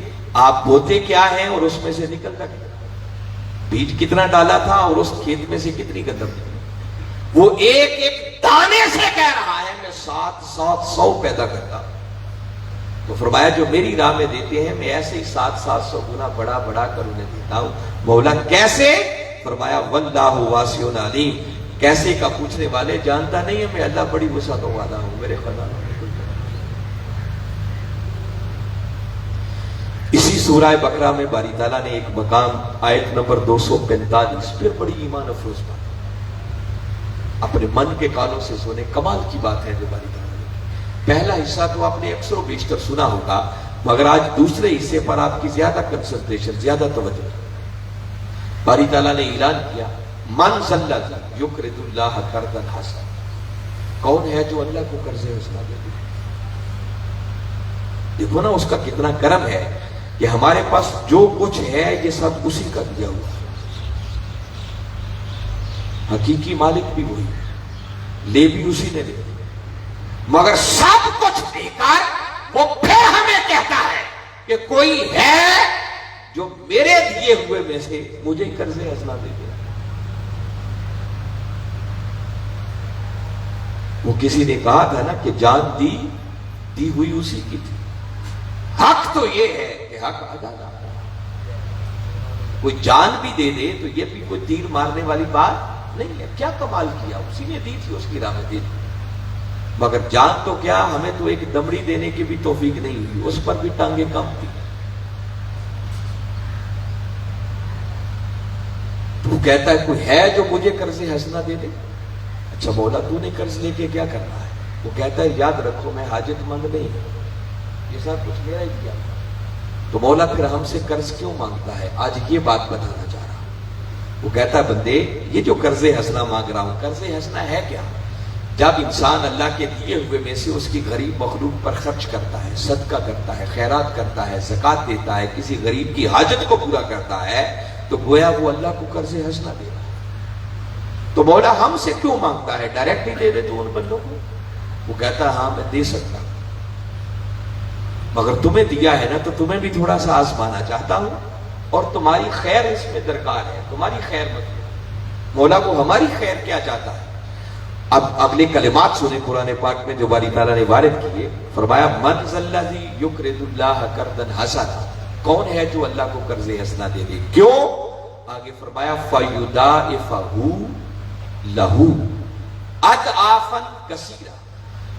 آپ بوتے کیا ہیں اور اس میں سے نکلتا کیا، بیج کتنا ڈالا تھا اور اس کھیت میں سے کتنی گندم نکلی. وہ ایک ایک دانے سے کہہ رہا ہے میں 700 پیدا کرتا ہوں. تو فرمایا جو میری راہ میں دیتے ہیں میں ایسے ہی 700 گنا بڑا بڑا کر انہیں دیتا ہوں. مولا کیسے؟ فرمایا واللہ واسع علیم، کیسے کا پوچھنے والے جانتا نہیں ہے، میں اللہ بڑی وسعتوں والا ہوں، میرے خزانوں میں. اسی سورہ بقرہ میں باری تعالیٰ نے ایک مقام آیت نمبر 245 پھر بڑی ایمان افروز بات، اپنے من کے کانوں سے سنے، کمال کی بات ہے جو باری تعالیٰ نے. پہلا حصہ تو آپ نے اکثر و بیشتر سنا ہوگا، مگر آج دوسرے حصے پر آپ کی زیادہ کنسنٹریشن، زیادہ توجہ. باری تعالیٰ نے اعلان کیا من ذا الذی یقرض اللہ قرضا حسنا، کون ہے جو اللہ کو قرض حسنا دے دے. دیکھو نا اس کا کتنا کرم ہے کہ ہمارے پاس جو کچھ ہے یہ سب اسی کا دیا ہوا ہے. حقیقی مالک بھی وہی، لے بھی اسی نے لے، مگر سب کچھ دے کر وہ پھر ہمیں کہتا ہے کہ کوئی ہے جو میرے دیے ہوئے میں سے مجھے قرض حسنا دے دے. وہ کسی نے کہا تھا نا کہ جان دی ہوئی اسی کی تھی. حق تو یہ ہے کہ حق ادا نہ ہو. کوئی جان بھی دے دے تو یہ بھی کوئی تیر مارنے والی بات نہیں ہے. کیا کمال کیا، اسی نے دی تھی، اس کی راہ میں دی تھی. مگر جان تو کیا، ہمیں تو ایک دمڑی دینے کی بھی توفیق نہیں ہوئی، اس پر بھی ٹانگیں کم تھی. تو کہتا ہے کوئی ہے جو مجھے قرض حسنا دے دے. اچھا مولا تو نے قرض لے کے کیا کرنا ہے؟ وہ کہتا ہے یاد رکھو میں حاجت مند نہیں ہوں، یہ سب کچھ میرا ہی کیا. تو مولا پھر ہم سے قرض کیوں مانگتا ہے؟ آج یہ بات بتانا چاہ رہا ہوں. وہ کہتا ہے بندے یہ جو قرض حسنا مانگ رہا ہوں، قرض حسنا ہے کیا؟ جب انسان اللہ کے دیے ہوئے میں سے اس کی غریب مخلوق پر خرچ کرتا ہے، صدقہ کرتا ہے، خیرات کرتا ہے، زکات دیتا ہے، کسی غریب کی حاجت کو پورا کرتا ہے، تو گویا وہ اللہ کو قرض حسنا دے رہا ہے. تو مولا ہم سے کیوں مانگتا ہے؟ ڈائریکٹ ہی دے دے تو ان بندوں کو. وہ کہتا ہے ہاں میں دے سکتا ہوں، مگر تمہیں دیا ہے نا تو تمہیں بھی تھوڑا سا آزمانا چاہتا ہوں، اور تمہاری خیر اس میں درکار ہے، تمہاری خیر مطلب. مولا کو ہماری خیر کیا چاہتا ہے؟ اب اگلے کلمات سنیں قرآن پاک میں جو باری تعالیٰ نے وارد کیے. فرمایا من ذا الذی یقرض اللہ قرضا حسنا، کون ہے جو اللہ کو قرض حسنا دے دے. کیوں؟ آگے فرمایا فَيُضَاعِفَهُ لَهُ اضعافا کثیرا.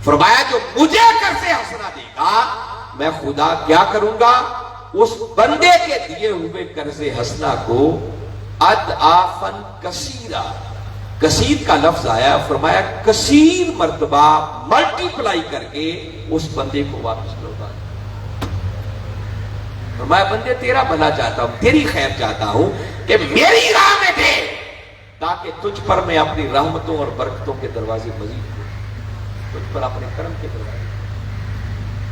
فرمایا جو مجھے قرض حسنا دے گا میں خدا کیا کروں گا؟ اس بندے کے دیے ہوئے قرض حسنا کو اضعافا کثیرا، کثیر کا لفظ آیا، فرمایا کثیر مرتبہ ملٹی پلائی کر کے اس بندے کو واپس لوٹا. فرمایا بندے تیرا بھلا چاہتا ہوں، تیری خیر چاہتا ہوں کہ میری راہ میں دے، تاکہ تجھ پر میں اپنی رحمتوں اور برکتوں کے دروازے مزید کروں، تجھ پر اپنے کرم کے دروازے۔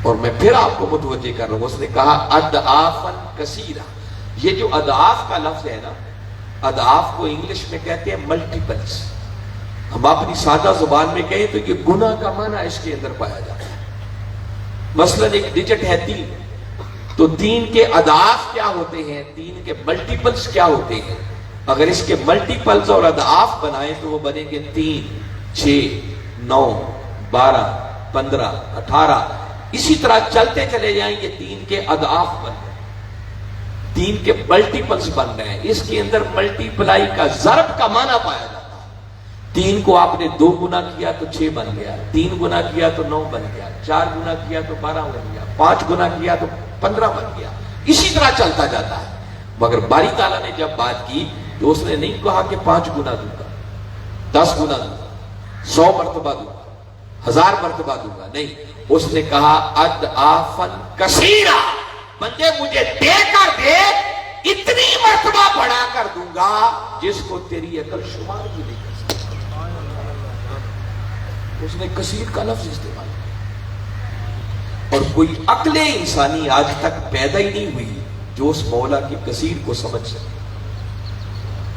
اور میں پھر آپ کو متوجہ کر رہا ہوں، اس نے کہا اضعافاً کثیرہ۔ یہ جو اضعاف کا لفظ ہے نا، اضعاف کو انگلش میں کہتے ہیں ملٹیپلز۔ ہم اپنی سادہ زبان میں کہیں تو یہ گناہ کا معنی اس کے اندر پایا جاتا ہے۔ مثلا ایک ڈیجٹ ہے 3، تو 3 کے اضعاف کیا ہوتے ہیں، 3 کے ملٹیپلز کیا ہوتے ہیں؟ اگر اس کے ملٹیپلز اور اضعاف بنائیں تو وہ بنیں گے 3، 6، 9، 12، 15، 18، اسی طرح چلتے چلے جائیں گے، 3 کے اضعاف بن رہے ہیں، 3 کے ملٹیپلز بن رہے ہیں۔ اس کے اندر ملٹیپلائی کا ضرب کا معنی پایا جاتا ہے۔ 3 کو آپ نے 2 گنا کیا تو 6 بن گیا، 3 گنا کیا تو 9 بن گیا، 4 گنا کیا تو 12 بن گیا، 5 گنا کیا تو 15 بن گیا، اسی طرح چلتا جاتا ہے۔ مگر باری تعالیٰ نے جب بات کی تو اس نے نہیں کہا کہ 5 گنا دوں گا، 10 گنا دوں گا، 100 مرتبہ دوں گا، 1000 مرتبہ دوں گا، نہیں، اس نے کہا اضعافاً کثیرہ، بندے مجھے دے کر دے، اتنی مرتبہ بڑھا کر دوں گا جس کو تیری عقل شمار بھی نہیں کر سکتی۔ اس نے کثیر کا لفظ استعمال کیا، اور کوئی عقل انسانی آج تک پیدا ہی نہیں ہوئی جو اس مولا کی کثیر کو سمجھ سکے۔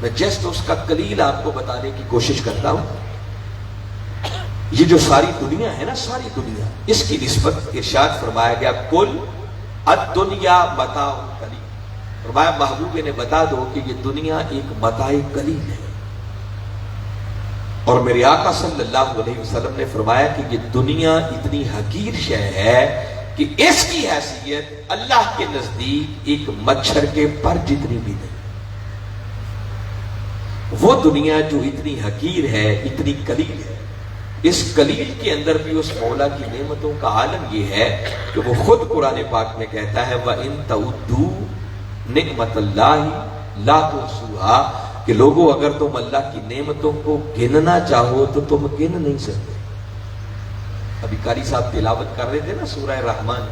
میں جسٹ اس کا قلیل آپ کو بتانے کی کوشش کرتا ہوں۔ یہ جو ساری دنیا ہے نا، ساری دنیا، اس کی نسبت ارشاد فرمایا گیا کل الدنیا متاع قلیل۔ فرمایا محبوب نے بتا دو کہ یہ دنیا ایک متاع قلیل ہے، اور میرے آقا صلی اللہ علیہ وسلم نے فرمایا کہ یہ دنیا اتنی حقیر شے ہے کہ اس کی حیثیت اللہ کے نزدیک ایک مچھر کے پر جتنی بھی نہیں۔ وہ دنیا جو اتنی حقیر ہے، اتنی قلیل ہے، اس قلیل کے اندر بھی اس مولا کی نعمتوں کا عالم یہ ہے کہ وہ خود قرآن پاک میں کہتا ہے وَإِن تَعُدُّوا نِعْمَتَ اللَّهِ لَا تُحْصُوهَا، کہ لوگوں اگر تم اللہ کی نعمتوں کو گننا چاہو تو تم گن نہیں سکتے۔ ابھی قاری صاحب تلاوت کر رہے تھے نا سورہ رحمان،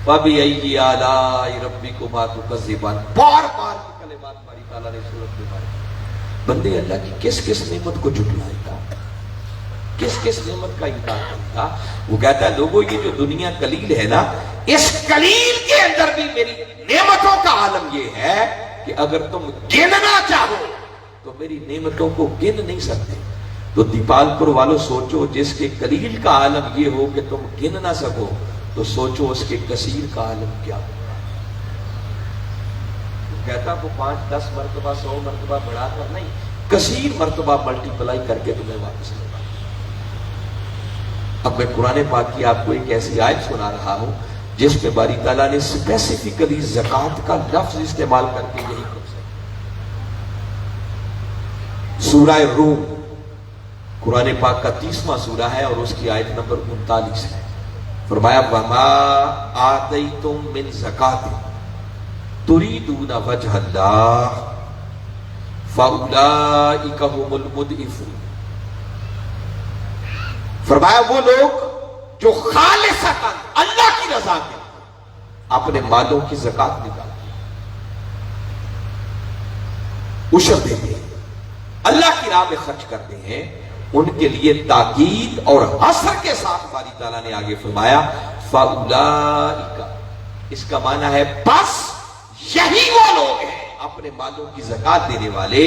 فَبِأَيِّ آلَاءِ رَبِّكُمَا تُكَذِّبَانِ، بار بار کی کلمات باری تعالیٰ نے سورت میں پڑھی۔ بندے اللہ کی کس کس نعمت کو جھٹلائے گا، کس کس نعمت کا انکار کرے گا؟ وہ کہتا ہے لوگوں یہ جو دنیا قلیل ہے نا، اس قلیل کے اندر بھی میری نعمتوں کا عالم یہ ہے کہ اگر تم گننا چاہو تو میری نعمتوں کو گن نہیں سکتے۔ تو دیپال پور والوں سوچو، جس کے قلیل کا عالم یہ ہو کہ تم گن نہ سکو، تو سوچو اس کے کثیر کا عالم کیا ہوگا۔ کہتا وہ 5، 10 مرتبہ 100 مرتبہ بڑھا کر نہیں، کثیر مرتبہ ملٹی پلائی کر کے تمہیں واپس لے۔ اب میں قرآن پاک کی آپ کو ایک ایسی آیت سنا رہا ہوں جس میں باری تعالیٰ نے اسپیسیفکلی زکوٰۃ کا لفظ استعمال کر کے یہی کچھ ہے۔ سورہ روم قرآن پاک کا 30واں سورہ ہے اور اس کی آیت نمبر 39 ہے۔ فرمایا وَمَا آتَيْتُم مِّن زَكَاةٍ تُرِيدُونَ وَجْهَ اللَّهِ فَأُولَٰئِكَ هُمُ الْمُضْعِفُونَ۔ فرمایا وہ لوگ جو خالصتاً اللہ کی رضا میں اپنے مالوں کی زکوٰۃ نکالتے ہیں، عشر دیتے ہیں، اللہ کی راہ میں خرچ کرتے ہیں، ان کے لیے تاکید اور حصر کے ساتھ باری تعالیٰ نے آگے فرمایا فَأُولَٰئِكَ، اس کا معنی ہے بس یہی وہ لوگ ہیں اپنے مالوں کی زکوٰۃ دینے والے،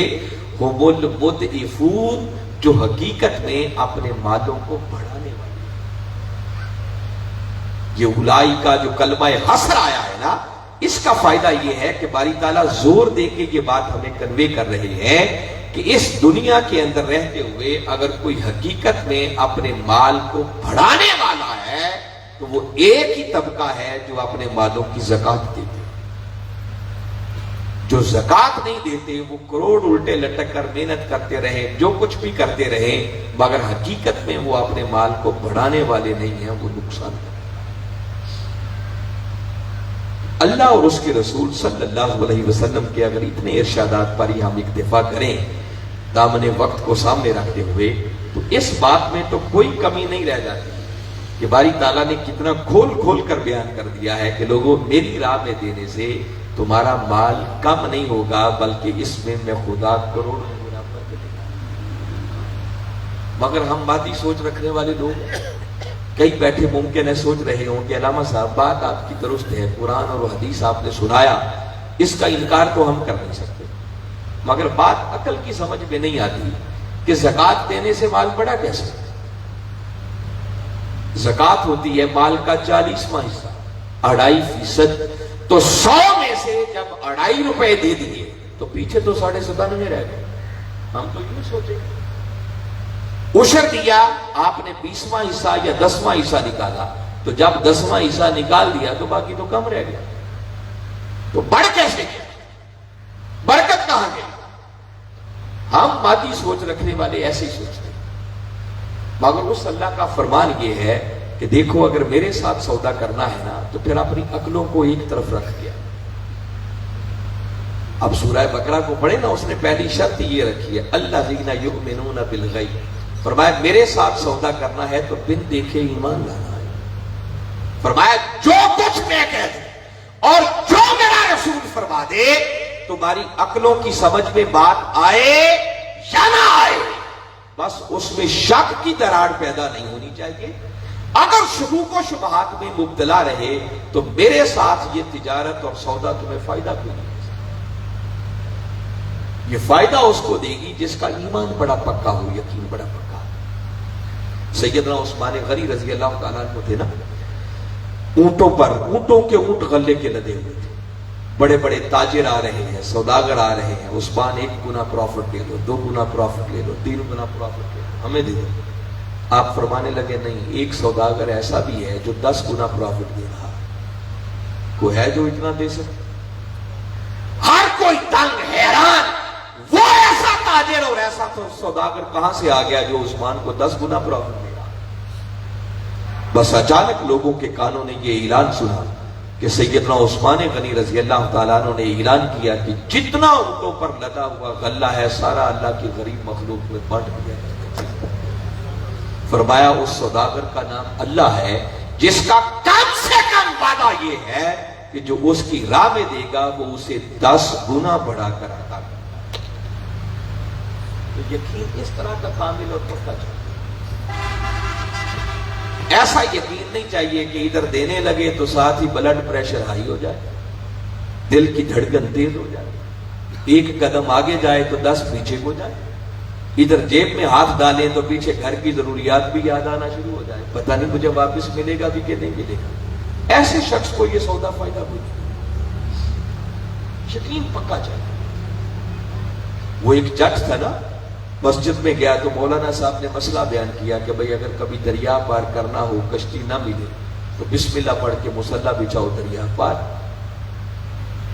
ہم المضعفون، جو حقیقت میں اپنے مالوں کو بڑھانے والے۔ یہ اولائی کا جو کلمہ حصر آیا ہے نا، اس کا فائدہ یہ ہے کہ باری تعالیٰ زور دے کے یہ بات ہمیں کنوے کر رہے ہیں کہ اس دنیا کے اندر رہتے ہوئے اگر کوئی حقیقت میں اپنے مال کو بڑھانے والا ہے تو وہ ایک ہی طبقہ ہے جو اپنے مالوں کی زکوٰۃ دیتے۔ جو زکوٰۃ نہیں دیتے وہ کروڑ الٹے لٹک کر محنت کرتے رہے، جو کچھ بھی کرتے رہے، مگر حقیقت میں وہ اپنے مال کو بڑھانے والے نہیں ہیں، وہ نقصان کرتے۔ اللہ اور اس کے رسول صلی اللہ علیہ وسلم کے اگر اتنے ارشادات پر ہی ہم اکتفا کریں دامن وقت کو سامنے رکھتے ہوئے، تو اس بات میں تو کوئی کمی نہیں رہ جاتی کہ باری تعالیٰ نے کتنا کھول کھول کر بیان کر دیا ہے کہ لوگوں میری راہ میں دینے سے تمہارا مال کم نہیں ہوگا بلکہ اس میں خدا کروڑوں گنا برکت دے گا۔ مگر ہم مادی سوچ رکھنے والے لوگ کئی بیٹھے ممکن ہے سوچ رہے ہوں کہ علامہ صاحب بات آپ کی درست ہے، قرآن اور حدیث آپ نے سنایا، اس کا انکار تو ہم کر نہیں سکتے، مگر بات عقل کی سمجھ میں نہیں آتی کہ زکوٰۃ دینے سے مال بڑا کیسے؟ زکوٰۃ ہوتی ہے مال کا 40واں حصہ، 2.5%، تو 100 میں سے جب 2.5 روپے دے دیے تو پیچھے تو 97.5 رہ گئے۔ ہم تو یوں سوچیں عشر دیا آپ نے 20واں حصہ یا 10واں حصہ نکالا، تو جب 10واں حصہ نکال دیا تو باقی تو کم رہ گیا، تو بڑھ کیسے گیا؟ برکت کہاں گئی؟ ہم مادی سوچ رکھنے والے ایسے ہی سوچتے ہیں، مگر اس اللہ کا فرمان یہ ہے کہ دیکھو اگر میرے ساتھ سودا کرنا ہے نا تو پھر اپنی عقلوں کو ایک طرف رکھ دیا۔ اب سورہ بقرہ کو پڑھے نا، اس نے پہلی شرط یہ رکھی ہے الذین یؤمنون بالغیب، فرمایا میرے ساتھ سودا کرنا ہے تو بن دیکھے ایمان لانا ہے۔ فرمایا جو کچھ میں کہہ دوں اور جو میرا رسول فرما دے تمہاری عقلوں کی سمجھ میں بات آئے یا نہ آئے، بس اس میں شک کی دراڑ پیدا نہیں ہونی چاہیے۔ اگر شکوک و شبہات میں مبتلا رہے تو میرے ساتھ یہ تجارت اور سودا تمہیں فائدہ کوئی نہیں۔ یہ فائدہ اس کو دے گی جس کا ایمان بڑا پکا ہو، یقین بڑا پکا ہو۔ سیدنا عثمان غنی رضی اللہ تعالیٰ عنہ تھے نا، اونٹوں پر اونٹوں کے اونٹ غلے کے لدے ہوئے تھے، بڑے بڑے تاجر آ رہے ہیں، سوداگر آ رہے ہیں، عثمان 1 گنا پروفٹ لے لو، 2 گنا پروفٹ لے لو، 3 گنا پروفٹ لے لو، ہمیں دے دو۔ آپ فرمانے لگے نہیں، ایک سوداگر ایسا بھی ہے جو 10 گنا پروفٹ دے رہا ہے، کوئی ہے جو اتنا دے سکے؟ ہر کوئی تنگ حیران، وہ ایسا تاجر اور ایسا تو سوداگر کہاں سے آ گیا جو عثمان کو 10 گنا پروفٹ دے رہا؟ بس اچانک لوگوں کے کانوں نے یہ اعلان سنا کہ سیدنا عثمان غنی رضی اللہ تعالیٰ عنہ نے اعلان کیا کہ جتنا اونٹوں پر لدا ہوا غلہ ہے سارا اللہ کی غریب مخلوق میں بانٹ دیا جائے۔ فرمایا اس سوداگر کا نام اللہ ہے جس کا کم سے کم وعدہ یہ ہے کہ جو اس کی راہ میں دے گا وہ اسے 10 گنا بڑھا کر عطا کرے گا۔ تو یقین اس طرح کا کامل اور پختہ چاہیے۔ ایسا یقین نہیں چاہیے کہ ادھر دینے لگے تو ساتھ ہی بلڈ پریشر ہائی ہو جائے، دل کی دھڑکن تیز ہو جائے، ایک قدم آگے جائے تو 10 پیچھے ہو جائے، ادھر جیب میں ہاتھ ڈالیں تو پیچھے گھر کی ضروریات بھی یاد آنا شروع ہو جائے، پتہ نہیں مجھے واپس ملے گا بھی کہ نہیں ملے گا۔ ایسے شخص کو یہ سودا فائدہ کوئی نہیں، یقین پکا چاہیے۔ وہ ایک جج تھا نا، مسجد میں گیا تو مولانا صاحب نے مسئلہ بیان کیا کہ بھئی اگر کبھی دریا پار کرنا ہو، کشتی نہ ملے تو بسم اللہ پڑھ کے مصلی بچھاؤ دریا پار۔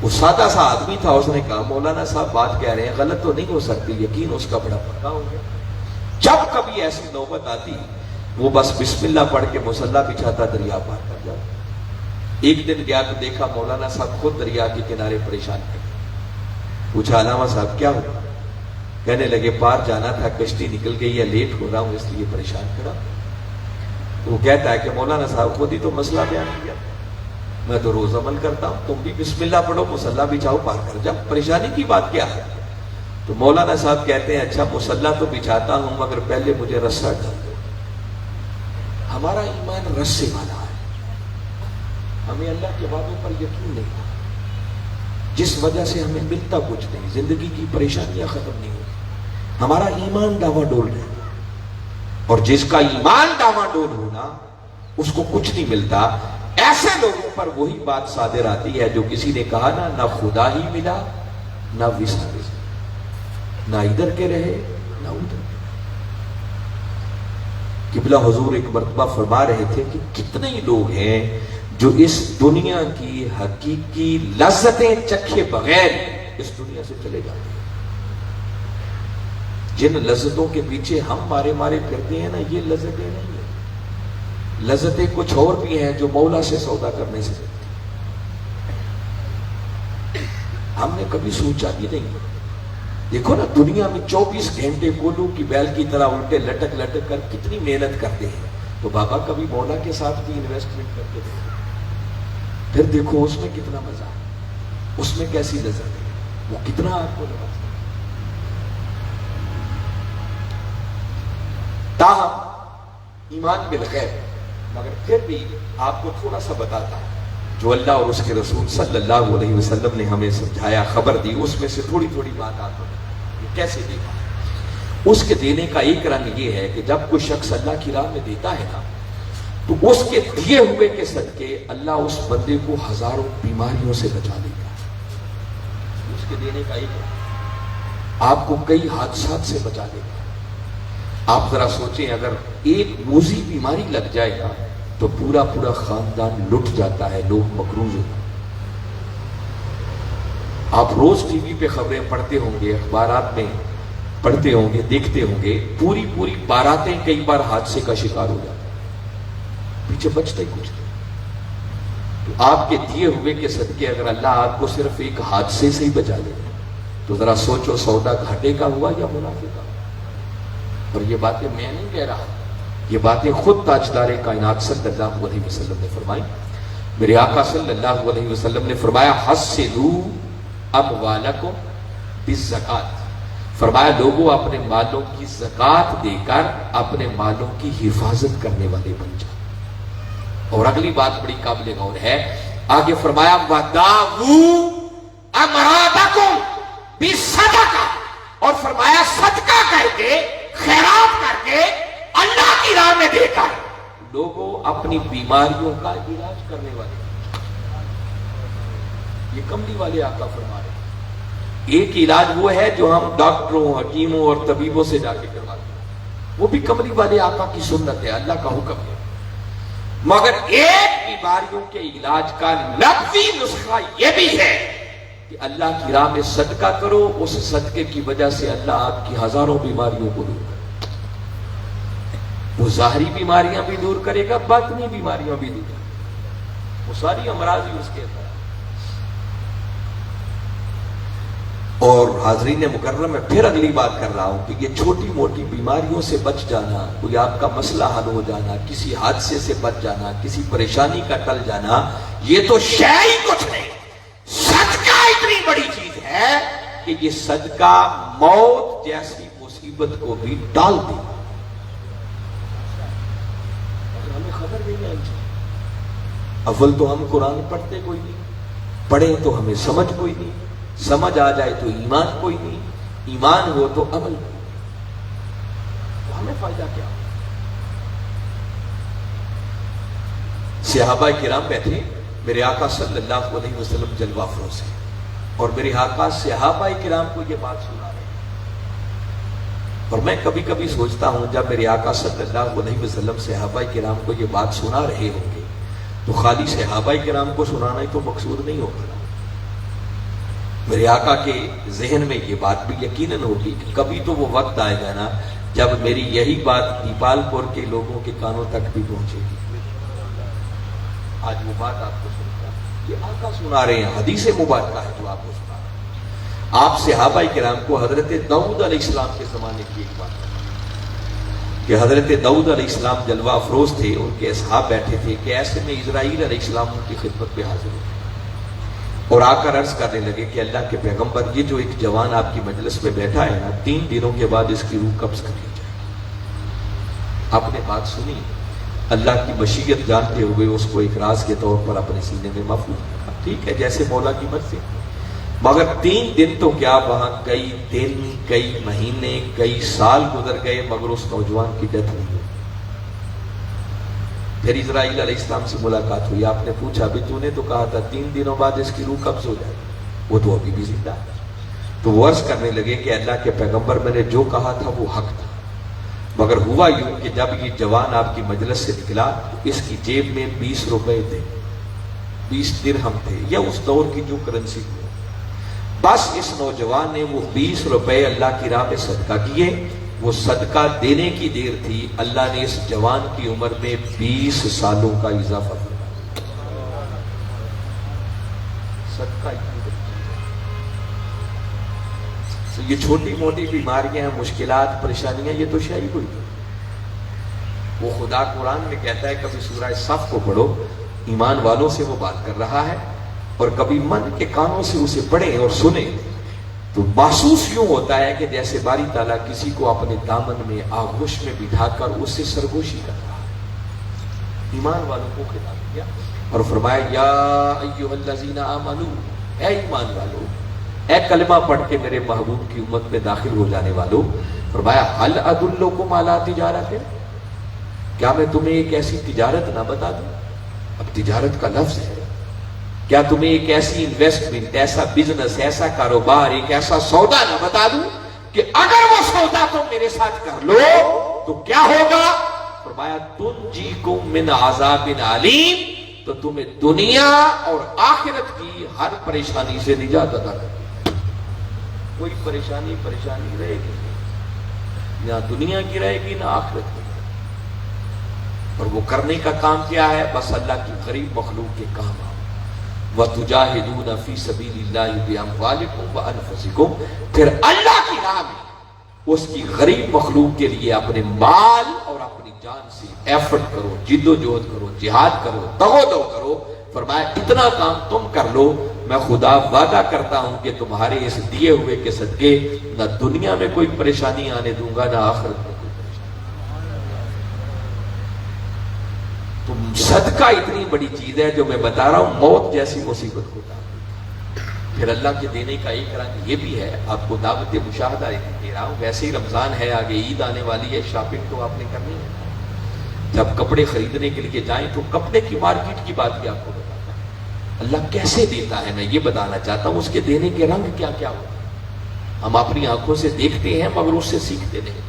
وہ سادہ سا آدمی تھا، اس نے کہا مولانا صاحب بات کہہ رہے ہیں، غلط تو نہیں ہو سکتی، یقین اس کا بڑا پکا ہو گیا۔ جب کبھی ایسی نوبت آتی وہ بس بسم اللہ پڑھ کے مصلی بچھاتا، دریا پار کر جاتا۔ ایک دن گیا تو دیکھا مولانا صاحب خود دریا کے کنارے پریشان تھے۔ پوچھا علامہ صاحب کیا ہوا؟ کہنے لگے پار جانا تھا، کشتی نکل گئی ہے، لیٹ ہو رہا ہوں اس لیے پریشان کھڑا۔ وہ کہتا ہے کہ مولانا صاحب خود ہی تو مسئلہ بیان کیا، میں تو روز عمل کرتا ہوں، تم بھی بسم اللہ پڑھو، مصلی بچھاؤ، پار کر جاؤ، پریشانی کی بات کیا ہے؟ تو مولانا صاحب کہتے ہیں اچھا مصلی تو بچھاتا ہوں مگر پہلے مجھے رسہ ڈال دو۔ ہمارا ایمان رسے والا ہے، ہمیں اللہ کے وعدوں پر یقین نہیں ہے، جس وجہ سے ہمیں ملتا کچھ نہیں، زندگی کی پریشانیاں ختم نہیں ہوتی، ہمارا ایمان ڈاواں ڈول ہے، اور جس کا ایمان ڈاواں ڈول ہونا اس کو کچھ نہیں ملتا۔ ایسے لوگوں پر وہی بات صادر آتی ہے جو کسی نے کہا نا، نہ خدا ہی ملا نہ وصال، نہ ادھر کے رہے نہ ادھر کے۔ قبلہ حضور ایک مرتبہ فرما رہے تھے کہ کتنے ہی لوگ ہیں جو اس دنیا کی حقیقی لذتیں چکھے بغیر اس دنیا سے چلے جاتے ہیں۔ جن لذتوں کے پیچھے ہم مارے مارے پھرتے ہیں نا، یہ لذتیں نہیں ہیں، لذتیں کچھ اور بھی ہیں جو مولا سے سودا کرنے سے ملتی۔ ہم نے کبھی سوچا بھی نہیں۔ دیکھو نا دنیا میں 24 گھنٹے گولو کی بیل کی طرح الٹے لٹک لٹک کر کتنی محنت کرتے ہیں، تو بابا کبھی مولا کے ساتھ بھی انویسٹمنٹ کرتے تھے، پھر دیکھو اس میں کتنا مزہ ہے، اس میں کیسی لذت ہے، وہ کتنا آپ کو نوازتا ہے۔ تاہم ایمان بالغیب، مگر پھر بھی آپ کو تھوڑا سا بتاتا ہوں جو اللہ اور اس کے رسول صلی اللہ علیہ وسلم نے ہمیں سمجھایا، خبر دی، اس میں سے تھوڑی تھوڑی بات آپ کو یہ کیسے دیکھا۔ اس کے دینے کا ایک رنگ یہ ہے کہ جب کوئی شخص اللہ کی راہ میں دیتا ہے نا، تو اس کے دیے ہوئے کے صدقے اللہ اس بندے کو ہزاروں بیماریوں سے بچا لے گا۔ اس کے دینے کا ایک رنگ آپ کو کئی حادثات سے بچا لے گا۔ آپ ذرا سوچیں، اگر ایک موذی بیماری لگ جائے گا تو پورا پورا خاندان لٹ جاتا ہے، لوگ مقروض ہوتے ہیں۔ آپ روز ٹی وی پہ خبریں پڑھتے ہوں گے، اخبارات میں پڑھتے ہوں گے، دیکھتے ہوں گے، پوری پوری باراتیں کئی بار حادثے کا شکار ہو جاتے ہیں، پیچھے بچتے ہی کچھ نہیں۔ تو آپ کے دیے ہوئے کے صدقے اگر اللہ آپ کو صرف ایک حادثے سے ہی بچا لے تو ذرا سوچو، سودا گھاٹے کا ہوا یا منافع کا؟ اور یہ باتیں میں نہیں کہہ رہا، یہ باتیں خود تاجدار کائنات صلی اللہ علیہ وسلم نے فرمائی۔ میرے آقا صلی اللہ علیہ وسلم نے فرمایا، حسنوا اموالکم بالزکات، فرمایا لوگوں اپنے مالوں کی زکات دے کر اپنے مالوں کی حفاظت کرنے والے بن جائیں۔ اور اگلی بات بڑی قابل غور ہے، آگے فرمایا وَدَاوُوا أَمْرَاضَكُمْ بِالصَّدَقَةِ، اور فرمایا صدقہ کر کے، خیرات کر کے، اللہ کی راہ میں دے کر لوگوں اپنی بیماریوں کا علاج کرنے والے۔ یہ کملی والے آقا فرما رہے ہیں۔ ایک علاج وہ ہے جو ہم ڈاکٹروں، حکیموں اور طبیبوں سے جا کے کرواتے ہیں، وہ بھی کملی والے آقا کی سنت ہے، اللہ کا حکم ہے۔ مگر ایک بیماریوں کے علاج کا لفظی نسخہ یہ بھی ہے کہ اللہ کی راہ میں صدقہ کرو، اس صدقے کی وجہ سے اللہ آپ کی ہزاروں بیماریوں کو دور کرے۔ وہ ظاہری بیماریاں بھی دور کرے گا، باطنی بیماریاں بھی دور کرے گا، وہ ساری امراض ہی اس کے اندر۔ اور حاضرین مکرم، میں پھر اگلی بات کر رہا ہوں کہ یہ چھوٹی موٹی بیماریوں سے بچ جانا، کوئی آپ کا مسئلہ حل ہو جانا، کسی حادثے سے بچ جانا، کسی پریشانی کا ٹل جانا، یہ تو شے ہی کچھ نہیں۔ صدقہ اتنی بڑی چیز ہے کہ یہ صدقہ موت جیسی مصیبت کو بھی ٹال دے۔ ہمیں خبر نہیں آئی، اول تو ہم قرآن پڑھتے کوئی نہیں، پڑھیں تو ہمیں سمجھ کوئی نہیں، سمجھ آ جائے تو ایمان کوئی نہیں، ایمان ہو تو عمل نہیں، تو ہمیں فائدہ کیا؟ صحابہ کرام بیٹھے، میرے آقا صلی اللہ علیہ وسلم جلوہ افروز ہیں، اور میرے آقا صحابہ کرام کو یہ بات سنا رہے ہیں۔ اور میں کبھی کبھی سوچتا ہوں، جب میرے آقا صلی اللہ علیہ وسلم صحابہ کرام کو یہ بات سنا رہے ہوں گے تو خالی صحابہ کرام کو سنانا ہی تو مقصود نہیں ہوگا۔ میرے آقا کے ذہن میں یہ بات بھی یقیناً ہوگی کہ کبھی تو وہ وقت آئے گا نا جب میری یہی بات دیپال پور کے لوگوں کے کانوں تک بھی پہنچے گی۔ آج وہ بات آپ کو سنتا ہے، یہ آقا سنا رہے ہیں، حدیث مبارکہ ہے جو آپ کو سنا رہے ہیں۔ آپ صحابہ کرام کو حضرت داؤد علیہ السلام کے زمانے کی ایک بات ہے کہ حضرت داؤد علیہ السلام جلوہ افروز تھے، ان کے اصحاب بیٹھے تھے کہ ایسے میں اسرائیل علیہ السلام ان کی خدمت پہ حاضر ہوئے اور آ کر عرض کرنے لگے کہ اللہ کے پیغمبر، یہ جو ایک جوان آپ کی مجلس میں بیٹھا ہے نا، 3 دنوں کے بعد اس کی روح قبض کر لی جائے۔ آپ نے بات سنی، اللہ کی مشیت جانتے ہوئے اس کو ایک راز کے طور پر اپنے سینے میں محفوظ رکھا، ٹھیک ہے جیسے مولا کی مرضی، مگر 3 دن تو کیا، وہاں کئی دن، کئی مہینے، کئی سال گزر گئے مگر اس نوجوان کی ڈیتھ نہیں ہوئی۔ پھر اسرائیل علیہ السلام سے ملاقات ہوئی، آپ نے پوچھا بھی تو نے تو کہا تھا 3 دنوں بعد اس کی روح قبض ہو جائے، وہ تو ابھی بھی زندہ ہے۔ تو وہ عرض کرنے لگے کہ اللہ کے پیغمبر، میں نے جو کہا تھا وہ حق تھا، مگر ہوا یوں کہ جب یہ جوان آپ کی مجلس سے نکلا تو اس کی جیب میں 20 روپے تھے، 20 درہم تھے، یا اس دور کی جو کرنسی تھی۔ بس اس نوجوان نے وہ 20 روپے اللہ کی راہ میں صدقہ کیے، وہ صدقہ دینے کی دیر تھی، اللہ نے اس جوان کی عمر میں 20 سالوں کا اضافہ کیا۔ صدقہ یہ چھوٹی موٹی بیماریاں، مشکلات، پریشانیاں، یہ تو شے ہی کوئی نہیں۔ وہ خدا قرآن میں کہتا ہے کبھی سورہ صف کو پڑھو، ایمان والوں سے وہ بات کر رہا ہے، اور کبھی من کے کانوں سے اسے پڑھیں اور سنیں تو محسوس یوں ہوتا ہے کہ جیسے باری تعالیٰ کسی کو اپنے دامن میں آغوش میں بٹھا کر اس سے سرگوشی کر رہا ہے۔ ایمان والوں کو خطاب کیا اور فرمایا یا ایھا الذین آمنو، اے ایمان والو، اے کلمہ پڑھ کے میرے محبوب کی امت میں داخل ہو جانے والو، فرمایا هل ادلکم علی تجارت، کیا میں تمہیں ایک ایسی تجارت نہ بتا دوں؟ اب تجارت کا لفظ ہے، کیا تمہیں ایک ایسی انویسٹمنٹ، ایسا بزنس، ایسا کاروبار، ایک ایسا سودا نہ بتا دوں کہ اگر وہ سودا تم میرے ساتھ کر لو تو کیا ہوگا؟ فرمایا تنجیکم من عذاب علیم، تو تمہیں دنیا اور آخرت کی ہر پریشانی سے نجات عطا کر، کوئی پریشانی رہے گی نہ دنیا کی رہے گی نہ آخرت کی۔ اور وہ کرنے کا کام کیا ہے؟ بس اللہ کی غریب مخلوق کے کام آؤ۔ وَتُجَاهِدُونَ فِي سَبِيلِ اللَّهِ بِأَمْوَالِكُمْ وَأَنفُسِكُمْ، پھر اللہ کی راہ میں اس کی غریب مخلوق کے لیے اپنے مال اور اپنی جان سے ایفرٹ کرو، جد و جہد کرو، جہاد کرو، دو کرو۔ فرمایا اتنا کام تم کر لو، میں خدا وعدہ کرتا ہوں کہ تمہارے اس دیے ہوئے کے صدقے نہ دنیا میں کوئی پریشانی آنے دوں گا نہ آخرت میں کوئی پریشانی۔ تم صدقہ اتنی بڑی چیز ہے جو میں بتا رہا ہوں، موت جیسی مصیبت کو ٹال۔ پھر اللہ کے دینے کا ایک رنگ یہ بھی ہے، آپ کو دعوت مشاہدہ دے رہا ہوں، ویسے ہی رمضان ہے، آگے عید آنے والی ہے، شاپنگ تو آپ نے کرنی ہے۔ جب کپڑے خریدنے کے لیے جائیں تو کپڑے کی مارکیٹ کی بات بھی آپ کو بتاتا ہے، اللہ کیسے دیتا ہے میں یہ بتانا چاہتا ہوں، اس کے دینے کے رنگ کیا کیا ہوتا ہے۔ ہم اپنی آنکھوں سے دیکھتے ہیں مگر اس سے سیکھتے نہیں۔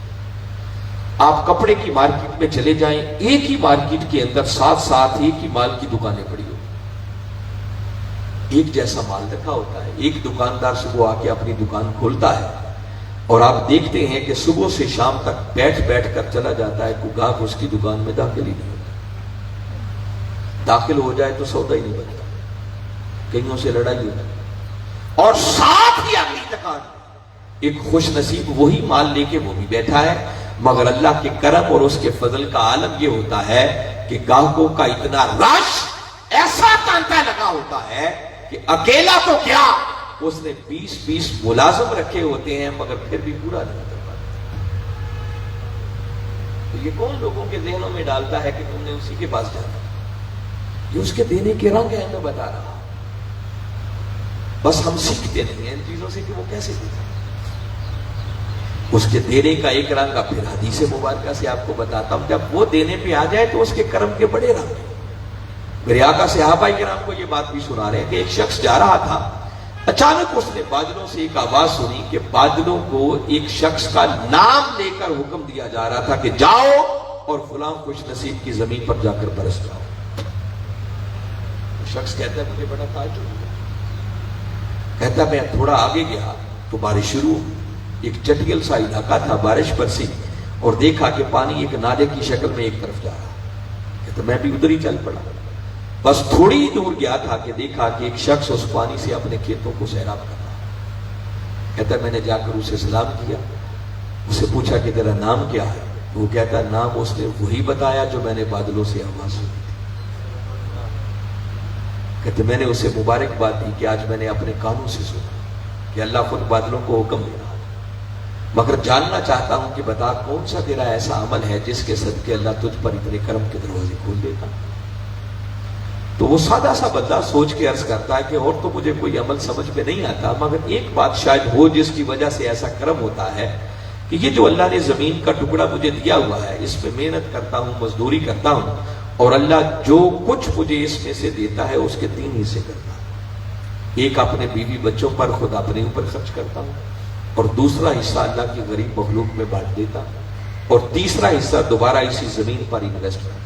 آپ کپڑے کی مارکیٹ میں چلے جائیں، ایک ہی مارکیٹ کے اندر ساتھ ایک ہی مال کی دکانیں پڑی ہوتی، ایک جیسا مال رکھا ہوتا ہے۔ ایک دکاندار صبح آ کے اپنی دکان کھولتا ہے اور آپ دیکھتے ہیں کہ صبح سے شام تک بیٹھ کر چلا جاتا ہے، کوئی گاہک اس کی دکان میں داخل ہی نہیں ہوتا، داخل ہو جائے تو سودا ہی نہیں بنتا، کئیوں سے لڑائی ہوتی ہے۔ اور ساتھ ہی اگلی دکان ایک خوش نصیب وہی مال لے کے وہ بھی بیٹھا ہے، مگر اللہ کے کرم اور اس کے فضل کا عالم یہ ہوتا ہے کہ گاہکوں کا اتنا رش، ایسا تانتا لگا ہوتا ہے کہ اکیلا تو کیا، اس نے 20 ملازم رکھے ہوتے ہیں مگر پھر بھی پورا نہیں کر پاتا۔ تو یہ کون لوگوں کے ذہنوں میں ڈالتا ہے کہ تم نے اسی کے پاس جانا؟ یہ اس کے دینے کے رنگ ہے، میں بتا رہا ہوں، بس ہم سیکھتے نہیں ہیں ان چیزوں سے کہ وہ کیسے دیتا ہے۔ اس کے دینے کا ایک رنگ پھر حدیث مبارکہ سے آپ کو بتاتا ہوں، جب وہ دینے پہ آ جائے تو اس کے کرم کے بڑے رنگ ہیں۔ میرے آقا صحابہ کرام کو یہ بات بھی سنا رہے ہیں کہ ایک شخص جا رہا تھا، اچانک اس نے بادلوں سے ایک آواز سنی کہ بادلوں کو ایک شخص کا نام لے کر حکم دیا جا رہا تھا کہ جاؤ اور فلاں خوش نصیب کی زمین پر جا کر برس جاؤ۔ شخص کہتا ہے مجھے بڑا تعجب ہوا، کہتا میں تھوڑا آگے گیا تو بارش شروع، ایک چٹیل سا علاقہ تھا، بارش برسی اور دیکھا کہ پانی ایک نالے کی شکل میں ایک طرف جا رہا، کہتا میں بھی ادھر ہی چل پڑا۔ بس تھوڑی ہی دور گیا تھا کہ دیکھا کہ ایک شخص اس پانی سے اپنے کھیتوں کو سیراب کر رہا، کہتا میں نے جا کر اسے سلام کیا، اسے پوچھا کہ تیرا نام کیا ہے؟ وہ کہتا نام اس نے وہی بتایا جو میں نے بادلوں سے آواز سنی تھی۔ کہتے میں نے اسے مبارکباد دی کہ آج میں نے اپنے کانوں سے سنا کہ اللہ خود بادلوں کو حکم دے رہا ہے، مگر جاننا چاہتا ہوں کہ بتا کون سا تیرا ایسا عمل ہے جس کے صدقے اللہ تجھ پر اتنے کرم کے دروازے کھول دیتا۔ تو وہ سادہ سا بندہ سوچ کے عرض کرتا ہے کہ اور تو مجھے کوئی عمل سمجھ میں نہیں آتا، مگر ایک بات شاید ہو جس کی وجہ سے ایسا کرم ہوتا ہے کہ یہ جو اللہ نے زمین کا ٹکڑا مجھے دیا ہوا ہے، اس میں محنت کرتا ہوں، مزدوری کرتا ہوں، اور اللہ جو کچھ مجھے اس میں سے دیتا ہے اس کے 3 حصے کرتا ہوں۔ ایک اپنے بیوی بچوں پر، خود اپنے اوپر خرچ کرتا ہوں، اور دوسرا حصہ اللہ کی غریب مخلوق میں بانٹ دیتا ہوں، اور تیسرا حصہ دوبارہ اسی زمین پر انویسٹ کرتا ہوں۔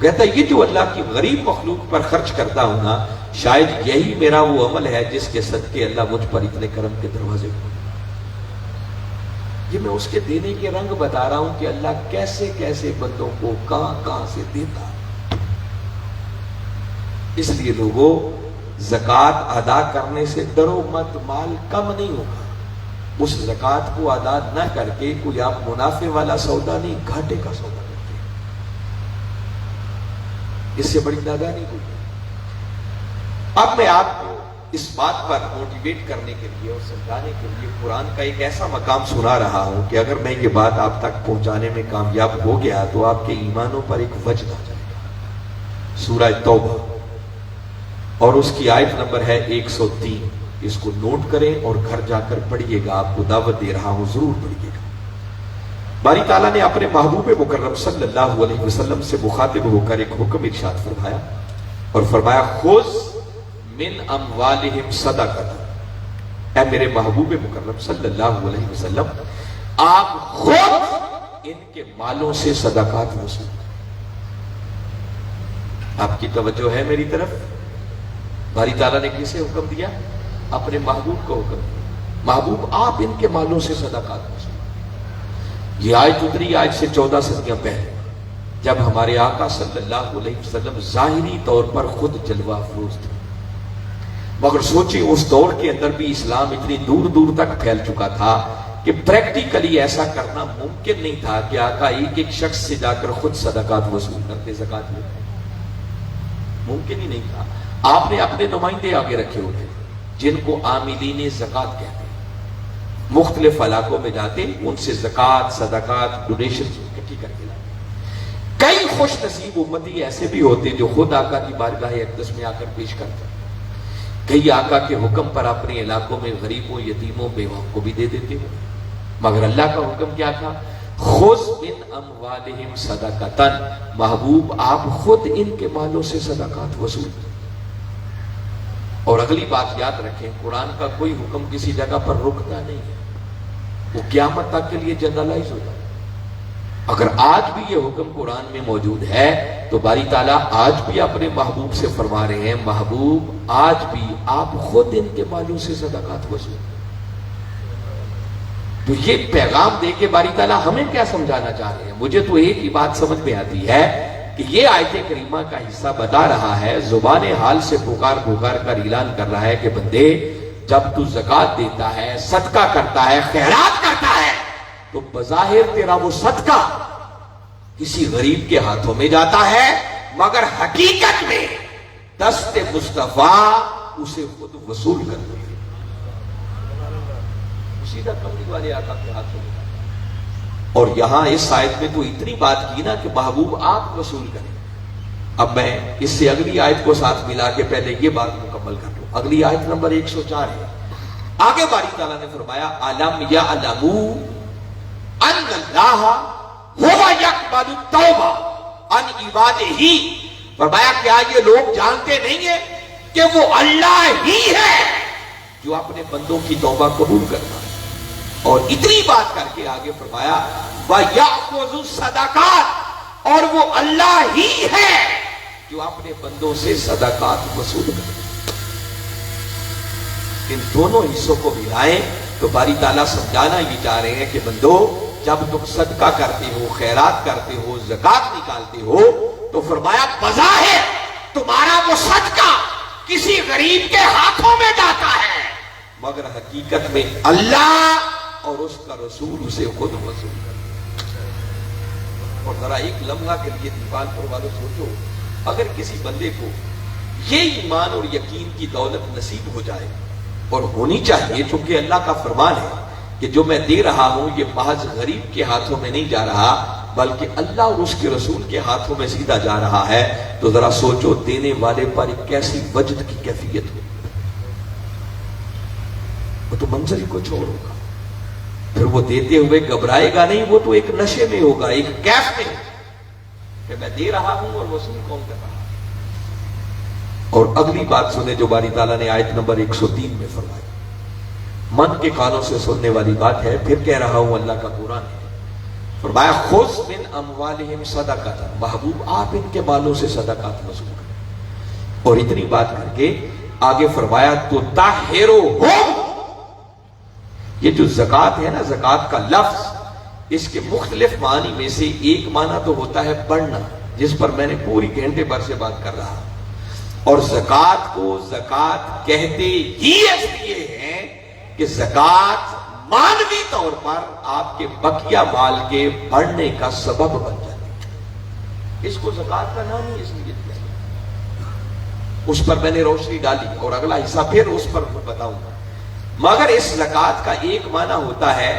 کہتا ہے یہ جو اللہ کی غریب مخلوق پر خرچ کرتا ہوں نا، شاید یہی میرا وہ عمل ہے جس کے صدقے اللہ مجھ پر اتنے کرم کے دروازے کھولے۔ یہ میں اس کے دینے کے رنگ بتا رہا ہوں کہ اللہ کیسے کیسے بندوں کو کہاں سے دیتا۔ اس لیے لوگوں، زکوٰۃ ادا کرنے سے ڈرو مت، مال کم نہیں ہوگا۔ اس زکوٰۃ کو ادا نہ کر کے کوئی آپ منافع والا سودا نہیں، گھاٹے کا سودا کرتے ہیں۔ اس سے بڑی نادانی ہوئی۔ اب میں آپ کو اس بات پر موٹیویٹ کرنے کے لیے اور سمجھانے کے لیے قرآن کا ایک ایسا مقام سنا رہا ہوں کہ اگر میں یہ بات آپ تک پہنچانے میں کامیاب ہو گیا تو آپ کے ایمانوں پر ایک وجد آ جائے گا۔ سورہ توبہ اور اس کی آیت نمبر ہے 103۔ اس کو نوٹ کریں اور گھر جا کر پڑھیے گا، آپ کو دعوت دے رہا ہوں، ضرور پڑھیے گا۔ باری تعالیٰ نے اپنے محبوب مکرم صلی اللہ علیہ وسلم سے مخاطب ہو کر ایک حکم ارشاد فرمایا اور فرمایا خذ من اموالہم صدقۃ، اے میرے محبوب مکرم صلی اللہ علیہ وسلم آپ خود ان کے مالوں سے صدقات وصول کریں۔ آپ کی توجہ ہے میری طرف؟ باری تعالیٰ نے کسے حکم دیا؟ اپنے محبوب کو حکم دیا، محبوب آپ ان کے مالوں سے صدقات وصول کریں۔ یہ آیت اتری آج سے 14 صدیاں پہلے، جب ہمارے آقا صلی اللہ علیہ وسلم ظاہری طور پر خود جلوہ افروز تھے، مگر سوچیں اس دور کے اندر بھی اسلام اتنی دور دور تک پھیل چکا تھا کہ پریکٹیکلی ایسا کرنا ممکن نہیں تھا کہ آقا ایک شخص سے جا کر خود صدقات وصول کرتے، زکات لیتے، ممکن ہی نہیں تھا۔ آپ نے اپنے نمائندے آگے رکھے ہوئے جن کو عاملین زکات کہتے ہیں، مختلف علاقوں میں جاتے ان سے زکات، صدقات، ڈونیشن اکٹھی کر کے لاتے۔ کئی خوش نصیب امتی ایسے بھی ہوتے جو خود آقا کی بارگاہ اقدس میں آ کر پیش کرتے، کئی آقا کے حکم پر اپنے علاقوں میں غریبوں، یتیموں، بیواؤں کو بھی دے دیتے ہو، مگر اللہ کا حکم کیا تھا؟ خذ من اموالہم صدقۃ، محبوب آپ خود ان کے مالوں سے صدقات وصول کریں۔ اور اگلی بات یاد رکھیں، قرآن کا کوئی حکم کسی جگہ پر رکتا نہیں ہے، وہ قیامت تک کے لیے جنرلائز ہوتا ہے۔ اگر آج بھی یہ حکم قرآن میں موجود ہے تو باری تعالیٰ آج بھی اپنے محبوب سے فرما رہے ہیں، محبوب آج بھی آپ خود ان کے مالوں سے صدقات وصول کریں۔ تو یہ پیغام دے کے باری تعالیٰ ہمیں کیا سمجھانا چاہ رہے ہیں؟ مجھے تو ایک ہی بات سمجھ میں آتی ہے کہ یہ آیت کریمہ کا حصہ بتا رہا ہے، زبان حال سے پکار پکار کر اعلان کر رہا ہے کہ بندے جب تو زکات دیتا ہے، صدقہ کرتا ہے، خیرات کرتا ہے، تو بظاہر تیرا وہ صدقہ کسی غریب کے ہاتھوں میں جاتا ہے، مگر حقیقت میں دست مصطفیٰ اسے خود وصول کر دیتے، سیدھا کملی والے آقا کے ہاتھوں میں۔ اور یہاں اس آیت میں تو اتنی بات کی نا کہ محبوب آپ وصول کریں۔ اب میں اس سے اگلی آیت کو ساتھ ملا کے پہلے یہ بات مکمل کر لوں۔ اگلی آیت نمبر 104 ہے، آگے باری تعالیٰ نے فرمایا أَلَمْ يَعْلَمُوا أَنَّ اللَّهَ هُوَ يَقْبَلُ التَّوْبَةَ عَنْ عِبَادِهِ، فرمایا کیا یہ لوگ جانتے نہیں ہیں کہ وہ اللہ ہی ہے جو اپنے بندوں کی توبہ قبول کرتا ہے۔ اور اتنی بات کر کے آگے فرمایا وَيَأْخُذُ الصَّدَقَاتِ، اور وہ اللہ ہی ہے جو اپنے بندوں سے صدقات وصول کرتا ہے۔ ان دونوں حصوں کو ملائیں تو باری تعالیٰ سمجھانا یہ چاہ رہے ہیں کہ بندو جب تم صدقہ کرتے ہو، خیرات کرتے ہو، زکات نکالتے ہو، تو فرمایا بظاہر تمہارا وہ صدقہ کسی غریب کے ہاتھوں میں جاتا ہے، مگر حقیقت میں اللہ اور اس کا رسول اسے خود وصول کرتا ہے۔ اور ذرا ایک لمحہ کے لیے دیوان پر والوں سوچو، اگر کسی بندے کو یہ ایمان اور یقین کی دولت نصیب ہو جائے، اور ہونی چاہیے چونکہ اللہ کا فرمان ہے کہ جو میں دے رہا ہوں یہ محض غریب کے ہاتھوں میں نہیں جا رہا بلکہ اللہ اور اس کے رسول کے ہاتھوں میں سیدھا جا رہا ہے، تو ذرا سوچو دینے والے پر ایک کیسی وجد کی کیفیت ہو، وہ تو منظر ہی کچھ اور ہوگا، پھر وہ دیتے ہوئے گھبرائے گا نہیں، وہ تو ایک نشے میں ہوگا، ایک کیف میں کہ میں دے رہا ہوں اور وصول کون کر رہا ہے۔ اور اگلی بات سنیں جو باری تعالیٰ نے آیت نمبر 103 میں فرمائی، من کے کانوں سے سننے والی بات ہے، پھر کہہ رہا ہوں اللہ کا قرآن ہے، فرمایا خذ من اموالہم صدقۃ، محبوب آپ ان کے مالوں سے صدقات وصول کریں۔ اور اتنی بات کر کے آگے فرمایا تو طاہرہم، یہ جو زکات ہے نا، زکات کا لفظ اس کے مختلف معنی میں سے ایک معنی تو ہوتا ہے بڑھنا، جس پر میں نے پوری گھنٹے بھر سے بات کر رہا، اور زکات کو زکات کہتے ہی اس لیے ہیں کہ زکات مانوی طور پر آپ کے بقیہ مال کے بڑھنے کا سبب بن جاتی ہے، اس کو زکات کا نام ہی اس لیے دیا۔ اس پر میں نے روشنی ڈالی، اور اگلا حصہ پھر اس پر بتاؤں گا۔ مگر اس زکوٰۃ کا ایک معنی ہوتا ہے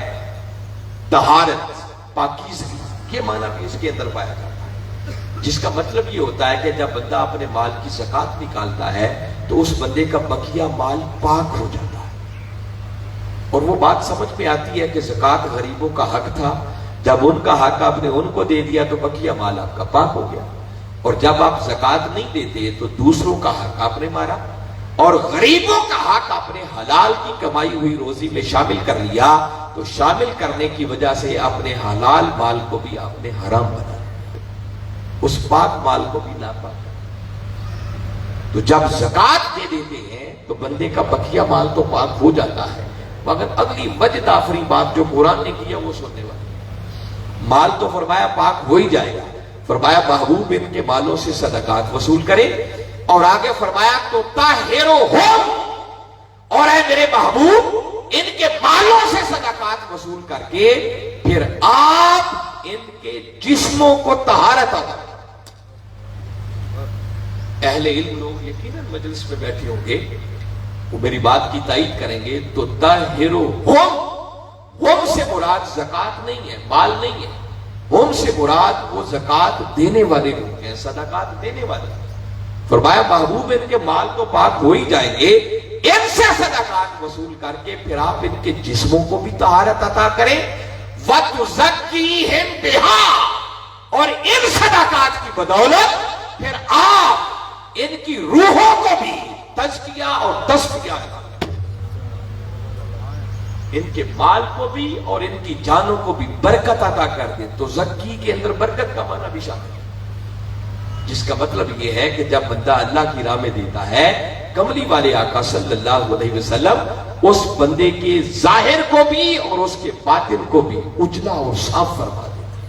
طہارت، پاکیزگی، یہ معنی بھی اس کے اندر پایا جاتا ہے، جس کا مطلب یہ ہوتا ہے کہ جب بندہ اپنے مال کی زکوٰۃ نکالتا ہے تو اس بندے کا بقیہ مال پاک ہو جاتا ہے۔ اور وہ بات سمجھ میں آتی ہے کہ زکوٰۃ غریبوں کا حق تھا، جب ان کا حق آپ نے ان کو دے دیا تو بقیہ مال آپ کا پاک ہو گیا، اور جب آپ زکوٰۃ نہیں دیتے تو دوسروں کا حق آپ نے مارا، اور غریبوں کا حق آپ نے حلال کی کمائی ہوئی روزی میں شامل کر لیا، تو شامل کرنے کی وجہ سے اپنے حلال مال کو بھی آپ نے حرام بنا، اس پاک مال کو بھی ناپاک۔ تو جب زکوٰۃ دے دیتے ہیں تو بندے کا بقیہ مال تو پاک ہو جاتا ہے، مگر اگلی وجد آفری بات جو قرآن نے کیا وہ سننے والی، مال تو فرمایا پاک ہو ہی جائے گا، فرمایا محبوب ان کے مالوں سے صدقات وصول کرے، اور آگے فرمایا تو طاہرہم، اور اے میرے محبوب ان کے مالوں سے صدقات وصول کر کے پھر آپ ان کے جسموں کو طہارت عطا کریں۔ اہل علم لوگ یقیناً مجلس میں بیٹھے ہوں گے، وہ میری بات کی تائید کریں گے، تو طاہرہم، ہم سے مراد زکوٰۃ نہیں ہے، مال نہیں ہے، ہم سے مراد وہ زکوٰۃ دینے والے لوگ ہیں، صدقات دینے والے۔ فرمایا محبوب ان کے مال تو پاک ہو ہی جائیں گے، ان سے صدقات وصول کر کے پھر آپ ان کے جسموں کو بھی طہارت عطا کریں، وَتُزَكِّيهِمْ بِهَا، اور ان صدقات کی بدولت پھر آپ ان کی روحوں کو بھی تزکیہ اور تصفیہ عطا کریں، ان کے مال کو بھی اور ان کی جانوں کو بھی برکت عطا کر دیں۔ تو زکی کے اندر برکت کا معنی بھی شامل ہے، جس کا مطلب یہ ہے کہ جب بندہ اللہ کی راہ میں دیتا ہے، کملی والے آقا صلی اللہ علیہ وسلم اس بندے کے ظاہر کو بھی اور اس کے باطن کو بھی اجلا اور صاف فرما دیتے ہیں،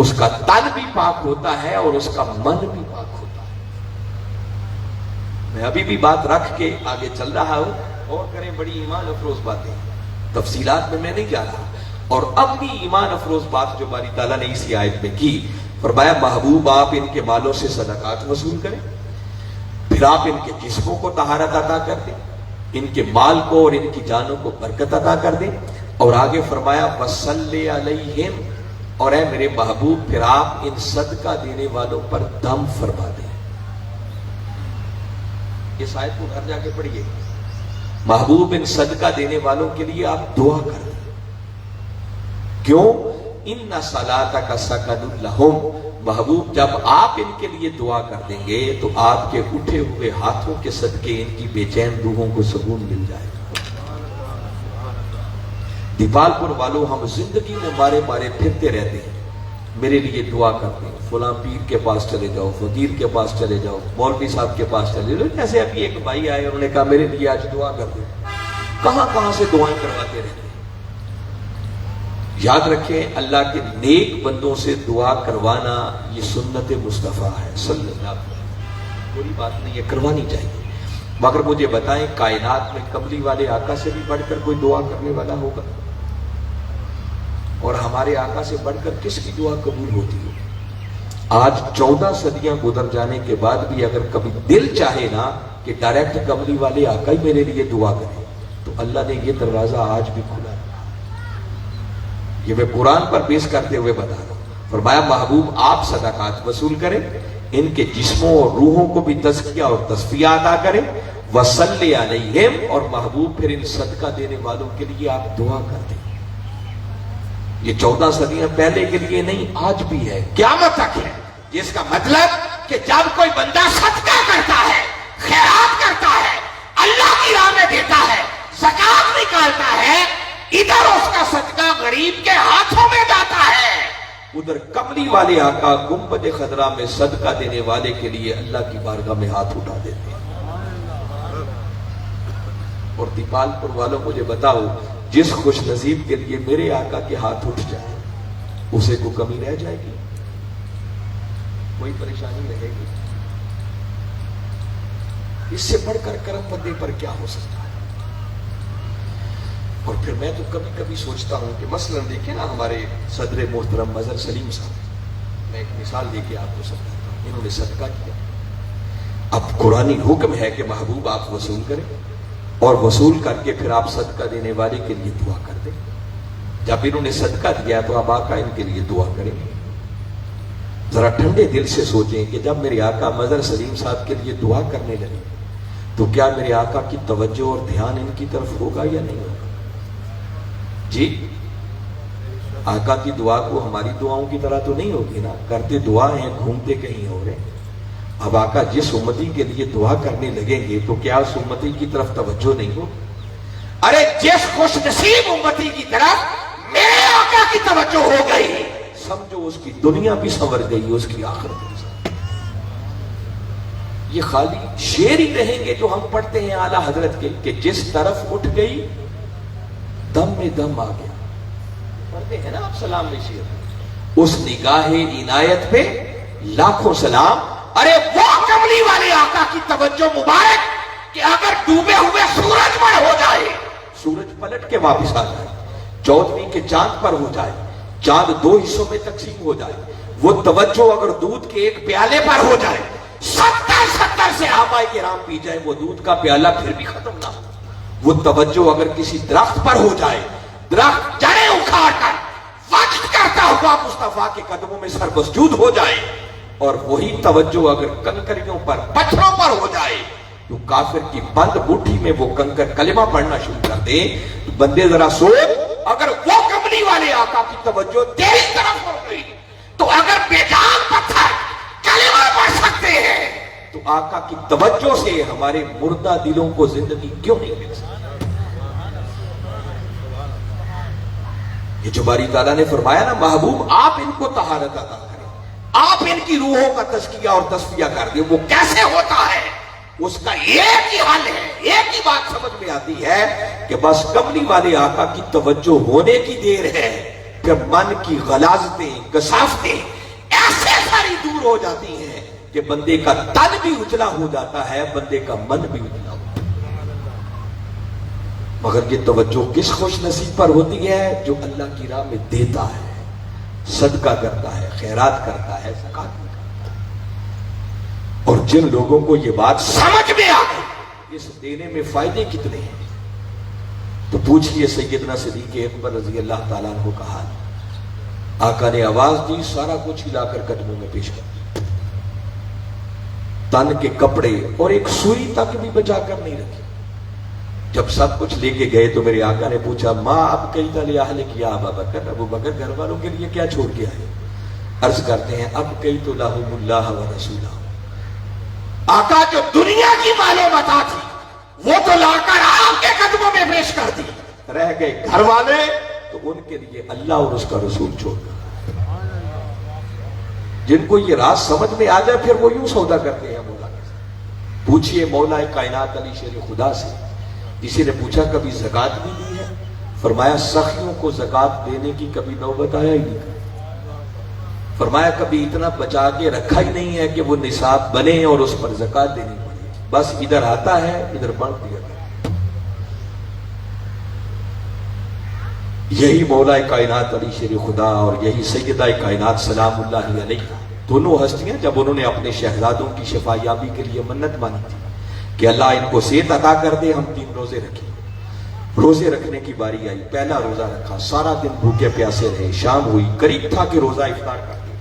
اس کا تن بھی پاک ہوتا ہے اور اس کا من بھی پاک ہوتا ہے۔ میں ابھی بھی بات رکھ کے آگے چل رہا ہوں، اور کریں بڑی ایمان افروز باتیں، تفصیلات میں نہیں جا رہا، اور اب بھی ایمان افروز بات جو باری تعالیٰ نے اسی آیت میں کی، فرمایا محبوب آپ ان کے مالوں سے صدقات وصول کریں، پھر آپ ان کے جسموں کو طہارت عطا کر دیں، ان کے مال کو اور ان کی جانوں کو برکت عطا کر دیں، اور آگے فرمایا وَصَلِّ عَلَيْهِمْ، اور اے میرے محبوب پھر آپ ان صدقہ دینے والوں پر دم فرما دیں۔ اس آیت کو گھر جا کے پڑھیے، محبوب ان صدقہ دینے والوں کے لیے آپ دعا کر دیں، کیوں؟ اِنَّ صَلَاتَكَ سَكَنٌ لَهُمْ، محبوب جب آپ ان کے لیے دعا کر دیں گے تو آپ کے اٹھے ہوئے ہاتھوں کے صدقے ان کی بے چین روحوں کو سکون مل جائے گا۔ دیپال پور والوں ہم زندگی میں مارے پھرتے رہتے ہیں، میرے لیے دعا کرتے ہیں، فلاں پیر کے پاس چلے جاؤ، فقیر کے پاس چلے جاؤ، مولوی صاحب کے پاس چلے جاؤ۔ جیسے ابھی ایک بھائی آئے، انہوں نے کہا میرے لیے آج دعا کر دیں، کہاں سے دعائیں کرواتے رہتے ہیں۔ یاد رکھیں اللہ کے نیک بندوں سے دعا کروانا یہ سنت مصطفیٰ ہے صلی اللہ علیہ وسلم، بری بات نہیں ہے، کروانی چاہیے، مگر مجھے بتائیں کائنات میں کملی والے آقا سے بھی بڑھ کر کوئی دعا کرنے والا ہوگا؟ اور ہمارے آقا سے بڑھ کر کس کی دعا قبول ہوتی ہے؟ آج 14 صدیاں گزر جانے کے بعد بھی اگر کبھی دل چاہے نا کہ ڈائریکٹ کملی والے آقا ہی میرے لیے دعا کرے، تو اللہ نے یہ دروازہ آج بھی کھلا ہے۔ یہ میں قرآن پر بیس کرتے ہوئے بتا رہا ہوں۔ فرمایا محبوب آپ صدقات وصول کریں، ان کے جسموں اور روحوں کو بھی تزکیہ اور تصفیہ عطا کریں، وَصَلِّ عَلَيْهِمْ، اور محبوب پھر ان صدقہ دینے والوں کے لیے آپ دعا کر دیں۔ یہ 14 صدیاں پہلے کے لیے نہیں، آج بھی ہے، قیامت تک ہے، جس کا مطلب کہ جب کوئی بندہ صدقہ کرتا ہے، خیرات کرتا ہے، اللہ کی راہ میں دیتا ہے، زکوٰۃ نکالتا ہے، ادھر اس کا صدقہ غریب کے ہاتھوں میں جاتا ہے، ادھر کملی والے آقا گنبد خضرا میں صدقہ دینے والے کے لیے اللہ کی بارگاہ میں ہاتھ اٹھا دیتے ہیں۔ اور دیپال پور والوں مجھے بتاؤ، جس خوش نصیب کے لیے میرے آقا کے ہاتھ اٹھ جائے، اسے کو کمی رہ جائے گی؟ کوئی پریشانی رہے گی؟ اس سے بڑھ کر کرم بندے پر کیا ہو سکتا ہے؟ اور پھر میں تو کبھی کبھی سوچتا ہوں کہ مثلا دیکھیں نا ہمارے صدر محترم مظہر سلیم صاحب، میں ایک مثال دے کے آپ کو سمجھاتا ہوں، انہوں نے صدقہ کیا، اب قرآنی حکم ہے کہ محبوب آپ وصول کریں اور وصول کر کے پھر آپ صدقہ دینے والے کے لیے دعا کر دیں. جب انہوں نے صدقہ دیا تو اب آقا ان کے لیے دعا کریں. ذرا ٹھنڈے دل سے سوچیں کہ جب میرے آقا مظہر سلیم صاحب کے لیے دعا کرنے لگے تو کیا میرے آقا کی توجہ اور دھیان ان کی طرف ہوگا یا نہیں ہوگا؟ جی آقا کی دعا کو ہماری دعاؤں کی طرح تو نہیں ہوگی نا. کرتے دعا ہیں گھومتے کہیں ہو رہے ہیں. اب آقا جس امتی کے لیے دعا کرنے لگیں گے تو کیا اس امتی کی طرف توجہ نہیں ہو؟ ارے جس خوش نصیب امتی کی طرف میرے آقا کی توجہ ہو گئی سمجھو اس کی دنیا بھی سنور گئی, اس کی آخرت بھی سنور. یہ خالی شعر ہی رہیں گے جو ہم پڑھتے ہیں اعلیٰ حضرت کے کہ جس طرف اٹھ گئی دم میں دم آ گیا. پڑھتے ہیں نا آپ سلام میں شعر, اس نگاہ عنایت پہ لاکھوں سلام. ارے وہ کملی والے آقا کی توجہ مبارک کہ اگر ڈوبے ہوئے سورج پر ہو جائے, سورج پلٹ کے واپس آ جائے, 14ویں کے چاند پر ہو جائے, چاند 2 حصوں میں تقسیم ہو جائے, وہ توجہ اگر دودھ کے ایک پیالے پر ہو جائے, 70 سے صحابہ کرام پی جائے, وہ دودھ کا پیالہ پھر بھی ختم نہ ہو. وہ توجہ اگر کسی درخت پر ہو جائے, درخت جڑیں اکھاڑ کر وقت کرتا ہوا مصطفیٰ کے قدموں میں سر مسجود ہو جائے, اور وہی توجہ اگر کنکریوں پر پتھروں پر ہو جائے تو کافر کی بند مٹھی میں وہ کنکر کلمہ پڑھنا شروع کر دے. تو بندے ذرا سوچ, اگر وہ کملی والے آقا کی توجہ تیری طرف ہو گئی تو اگر بے جان پتھر کلمہ پڑھ سکتے ہیں تو آقا کی توجہ سے ہمارے مردہ دلوں کو زندگی کیوں نہیں مل سکتی؟ یہ جو باری تعالیٰ نے فرمایا نا محبوب آپ ان کو طہارت عطا کریں, آپ ان کی روحوں کا تزکیہ اور تصفیہ کر دیں. وہ کیسے ہوتا ہے اس کا ایک ہی حل ہے, ایک ہی بات سمجھ میں آتی ہے کہ بس کملی والے آقا کی توجہ ہونے کی دیر ہے, پھر من کی غلاظتیں کثافتیں ایسے ساری دور ہو جاتی ہیں کہ بندے کا تن بھی اجلا ہو جاتا ہے, بندے کا من بھی اجلا ہو جاتا ہے. مگر یہ توجہ کس خوش نصیب پر ہوتی ہے؟ جو اللہ کی راہ میں دیتا ہے, صدقہ کرتا ہے, خیرات کرتا ہے, زکات کرتا ہے. اور جن لوگوں کو یہ بات سمجھ میں آ گئی اس دینے میں فائدے کتنے ہیں تو پوچھئے سیدنا صدیق اکبر رضی اللہ تعالیٰ عنہ کا حال. آقا نے آواز دی, سارا کچھ ہلا کر قدموں میں پیش کر دیا, تن کے کپڑے اور ایک سوئی تک بھی بچا کر نہیں رکھی. جب سب کچھ لے کے گئے تو میرے آقا نے پوچھا, ماں اب کئی تلے اہلک یا ابا بکر, ابو بکر گھر والوں کے لیے کیا چھوڑ کے آئے؟ عرض کرتے ہیں اب کئی تو لہم اللہ و رسولہ. آقا جو دنیا کی معلومات تھی وہ تو لا کر آپ کے قدموں میں پیش کر دی, رہ گئے گھر والے تو ان کے لیے اللہ اور اس کا رسول چھوڑ کر. جن کو یہ راز سمجھ میں آ جائے پھر وہ یوں سودا کرتے ہیں مولا کے ساتھ. پوچھئے مولا کائنات علی شیر خدا سے, کسی نے پوچھا کبھی زکات بھی دی ہے؟ فرمایا سخیوں کو زکات دینے کی کبھی نوبت آیا ہی نہیں. فرمایا کبھی اتنا بچا کے رکھا ہی نہیں ہے کہ وہ نصاب بنے اور اس پر زکات دینی پڑے, بس ادھر آتا ہے ادھر بانٹ دیا گیا. یہی مولا کائنات علی شیر خدا اور یہی سیدہ کائنات سلام اللہ علیہ, دونوں ہستیاں جب انہوں نے اپنے شہزادوں کی شفا یابی کے لیے منت مانی تھی کہ اللہ ان کو صحت عطا کر دے, ہم 3 روزے رکھیں. روزے رکھنے کی باری آئی, پہلا روزہ رکھا, سارا دن بھوکے پیاسے رہے, شام ہوئی, قریب تھا کہ روزہ افطار کر دے.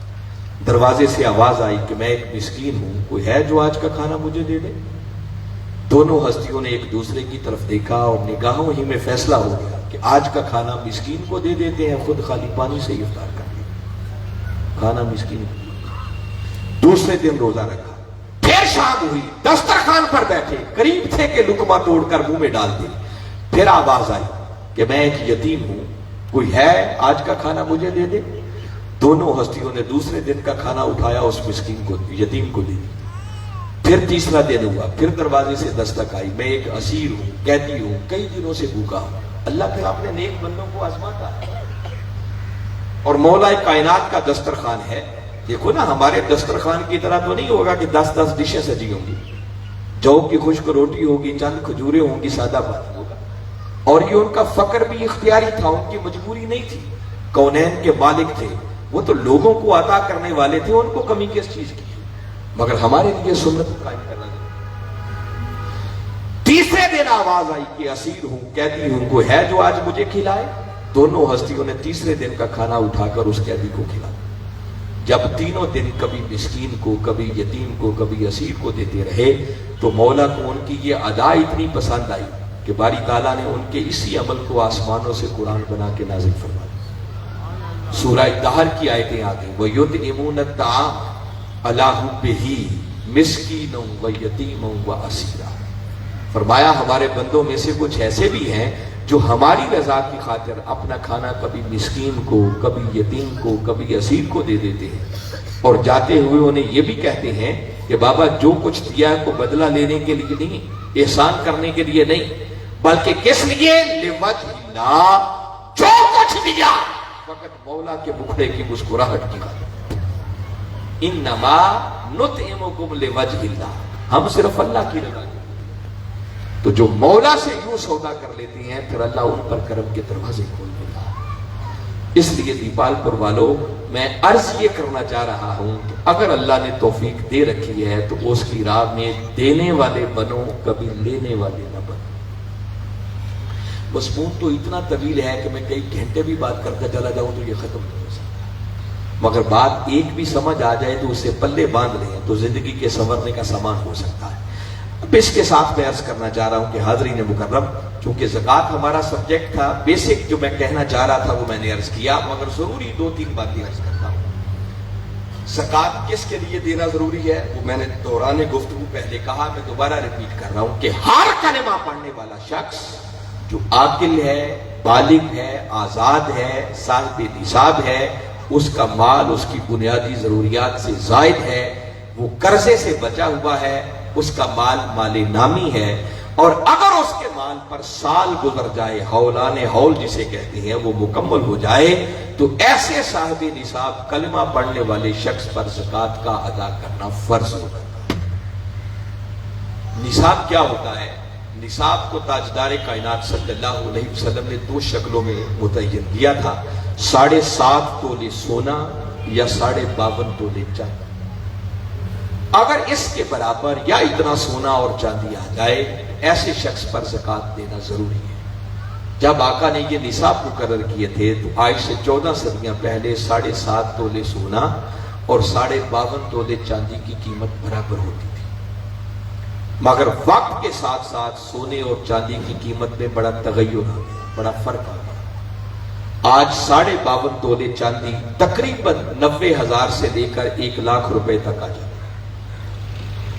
دروازے سے آواز آئی کہ میں ایک مسکین ہوں, کوئی ہے جو آج کا کھانا مجھے دے دے؟ دونوں ہستیوں نے ایک دوسرے کی طرف دیکھا اور نگاہوں ہی میں فیصلہ ہو گیا کہ آج کا کھانا مسکین کو دے دیتے ہیں, خود خالی پانی سے ہی افطار کر دیں. کھانا مسکین کو. دوسرے دن روزہ رکھا, پھر شام ہوئی, دسترخوان پر بیٹھے, قریب تھے کہ لقمہ توڑ کر منہ میں ڈال دے. پھر آواز آئی کہ میں ایک یتیم ہوں, کوئی ہے آج کا کھانا مجھے دے دے. دونوں ہستیوں نے دوسرے دن کا کھانا اٹھایا, اس مسکین کو, یتیم کو دے دیا. پھر تیسرا دن ہوا, پھر دروازے سے دستک آئی, میں ایک اسیر ہوں, قیدی ہوں, کئی دنوں سے بھوکا ہوں. اللہ پھر اپنے نیک بندوں کو آزماتا ہے. اور مولا کائنات کا دسترخوان ہے. دیکھو نا, ہمارے دسترخوان کی طرح تو نہیں ہوگا کہ 10 ڈشیں سجی ہوں گی, جو کی خشک روٹی ہوگی, چند کھجوریں ہوں گی, سادہ بات ہوگا. اور یہ ان کا فقر بھی اختیاری تھا, ان کی مجبوری نہیں تھی. کونین کے مالک تھے, وہ تو لوگوں کو عطا کرنے والے تھے, ان کو کمی کس چیز کی؟ مگر ہمارے لیے سنت قائم کرنا ضروری۔ تیسرے دن آواز آئی کہ اسیر ہوں، قیدی ہوں، کوئی ہے جو آج مجھے کھلائے؟ دونوں ہستیوں نے تیسرے دن کا کھانا اٹھا کر اس قیدی کو کھلایا۔ جب تینوں دن کبھی مسکین کو، کبھی یتیم کو، کبھی اسیر کو دیتے رہے تو مولا کو ان کی یہ ادا اتنی پسند آئی کہ باری تعالیٰ نے ان کے اسی عمل کو آسمانوں سے قرآن بنا کے نازل فرمایا۔ سورہ دہر کی آیتیں آ گئیں، وَيُطْعِمُونَ الطَّعَامَ عَلَىٰ حُبِّهِ مِسْكِينًا وَيَتِيمًا وَأَسِيرًا۔ فرمایا ہمارے بندوں میں سے کچھ ایسے بھی ہیں جو ہماری رضا کی خاطر اپنا کھانا کبھی مسکین کو، کبھی یتیم کو، کبھی اسیر کو دے دیتے ہیں، اور جاتے ہوئے انہیں یہ بھی کہتے ہیں کہ بابا جو کچھ دیا ہے کو بدلہ لینے کے لیے نہیں، احسان کرنے کے لیے نہیں، بلکہ کس لیے؟ لِوَجْهِ اللَّهِ، جو کچھ دیا فقط مولا کے مکھڑے کی مسکراہٹ کی خاطر۔ انما نطعمکم لوجہ اللہ، ہم صرف اللہ کی رضا کے۔ تو جو مولا سے یوں سودا کر لیتے ہیں پھر اللہ ان پر کرم کے دروازے کھول دیتا ہے۔ اس لیے دیپال پور والوں، میں عرض یہ کرنا چاہ رہا ہوں کہ اگر اللہ نے توفیق دے رکھی ہے تو اس کی راہ میں دینے والے بنو، کبھی لینے والے نہ بنو۔ مضمون تو اتنا طویل ہے کہ میں کئی گھنٹے بھی بات کرتا چلا جاؤں تو یہ ختم نہیں ہو سکتا، مگر بات ایک بھی سمجھ آ جائے تو اسے پلے باندھ لیں تو زندگی کے سنورنے کا سامان ہو سکتا ہے۔ اب اس کے ساتھ میں عرض کرنا چاہ رہا ہوں کہ حاضرین مکرم، چونکہ زکوٰۃ ہمارا سبجیکٹ تھا، بیسک جو میں کہنا چاہ رہا تھا وہ میں نے عرض کیا، مگر ضروری 2-3 باتیں عرض کرتا ہوں۔ زکوٰۃ کس کے لیے دینا ضروری ہے وہ میں نے دوران گفتگو پہلے کہا، میں دوبارہ ریپیٹ کر رہا ہوں کہ ہر کلمہ پڑھنے والا شخص جو عاقل ہے، بالغ ہے، آزاد ہے، صاحب نصاب ہے، اس کا مال اس کی بنیادی ضروریات سے زائد ہے، وہ قرضے سے بچا ہوا ہے، اس کا مال مال نامی ہے، اور اگر اس کے مال پر سال گزر جائے، ہولان ہول جسے کہتے ہیں، وہ مکمل ہو جائے تو ایسے صاحب نصاب کلمہ پڑھنے والے شخص پر زکوٰۃ کا ادا کرنا فرض ہوگا۔ نصاب کیا ہوتا ہے؟ نصاب کو تاجدار کائنات صلی اللہ علیہ وسلم نے 2 شکلوں میں متعین کیا تھا، 7.5 تولے سونا یا 52.5 تولے چاندی۔ اگر اس کے برابر یا اتنا سونا اور چاندی آ جائے ایسے شخص پر زکوٰۃ دینا ضروری ہے۔ جب آقا نے یہ نصاب مقرر کیے تھے تو آج سے 14 صدیاں پہلے 7.5 تولے سونا اور 52.5 تولے چاندی کی قیمت برابر ہوتی تھی، مگر وقت کے ساتھ ساتھ سونے اور چاندی کی قیمت میں بڑا تغیر آ گیا، بڑا فرق آ گیا۔ آج 52.5 تولے چاندی تقریباً 90,000 سے لے کر 1 لاکھ روپے تک آ جاتی،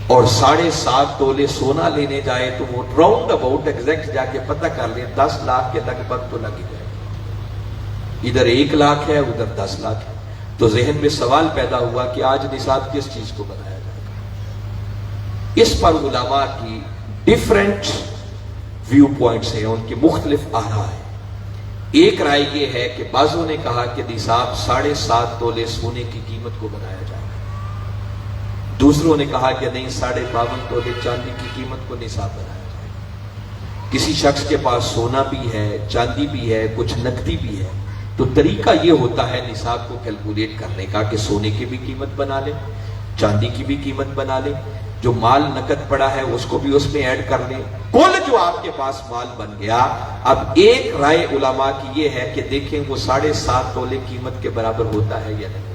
اور 7.5 تولے سونا لینے جائے تو وہ راؤنڈ اباؤٹ ایگزیکٹ جا کے پتہ کر لیں 10 لاکھ کے لگ بھگ تو لگ ہی جائے، ادھر 1 لاکھ ہے ادھر 10 لاکھ ہے۔ تو ذہن میں سوال پیدا ہوا کہ آج نصاب کس چیز کو بنایا جائے گا؟ اس پر علماء کی ڈیفرنٹ ویو پوائنٹس ہیں، ان کی مختلف آراء ہیں۔ ایک رائے یہ ہے کہ بعضوں نے کہا کہ نصاب 7.5 تولے سونے کی قیمت کو بنایا جائے، دوسروں نے کہا کہ نہیں 52.5 تولے چاندی کی قیمت کو نصاب بنایا جائے۔ کسی شخص کے پاس سونا بھی ہے، چاندی بھی ہے، کچھ نقدی بھی ہے، تو طریقہ یہ ہوتا ہے نصاب کو کیلکولیٹ کرنے کا کہ سونے کی بھی قیمت بنا لیں، چاندی کی بھی قیمت بنا لیں، جو مال نقد پڑا ہے اس کو بھی اس میں ایڈ کر لیں، کل جو آپ کے پاس مال بن گیا۔ اب ایک رائے علماء کی یہ ہے کہ دیکھیں وہ 7.5 تولے قیمت کے برابر ہوتا ہے یا نہیں،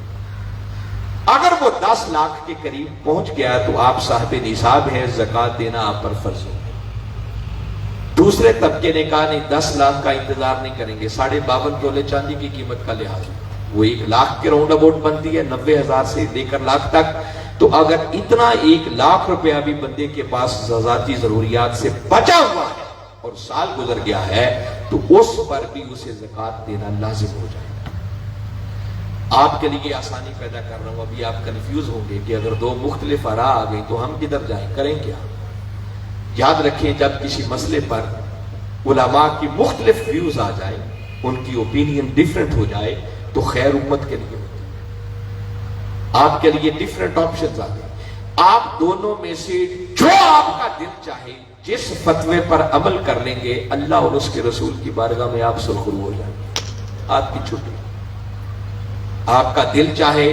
اگر وہ 10 لاکھ کے قریب پہنچ گیا تو آپ صاحب نصاب ہیں، زکوٰۃ دینا آپ پر فرض ہو۔ دوسرے طبقے نے کہا نہیں 10 لاکھ کا انتظار نہیں کریں گے، 52.5 تولے چاندی کی قیمت کا لحاظ وہ 1 لاکھ کے راؤنڈ اباؤٹ بنتی ہے، 90,000 سے لے کر لاکھ تک، تو اگر اتنا 1 لاکھ روپیہ بھی بندے کے پاس ذاتی ضروریات سے بچا ہوا ہے اور سال گزر گیا ہے تو اس پر بھی اسے زکوٰۃ دینا لازم ہو جائے۔ آپ کے لیے آسانی پیدا کر رہا ہوں، ابھی آپ کنفیوز ہوں گے کہ اگر 2 مختلف آراء آ گئی تو ہم کدھر جائیں، کریں کیا؟ یاد رکھیں جب کسی مسئلے پر علماء کی مختلف ویوز آ جائیں، ان کی اوپینین ڈیفرنٹ ہو جائے تو خیر امت کے لیے ہوتی ہے۔ آپ کے لیے ڈیفرنٹ آپشنز آ گئے، آپ دونوں میں سے جو آپ کا دل چاہے جس فتوے پر عمل کر لیں گے، اللہ اور اس کے رسول کی بارگاہ میں آپ سرخرو ہو جائیں گے، آپ کی چھٹی۔ آپ کا دل چاہے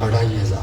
2500।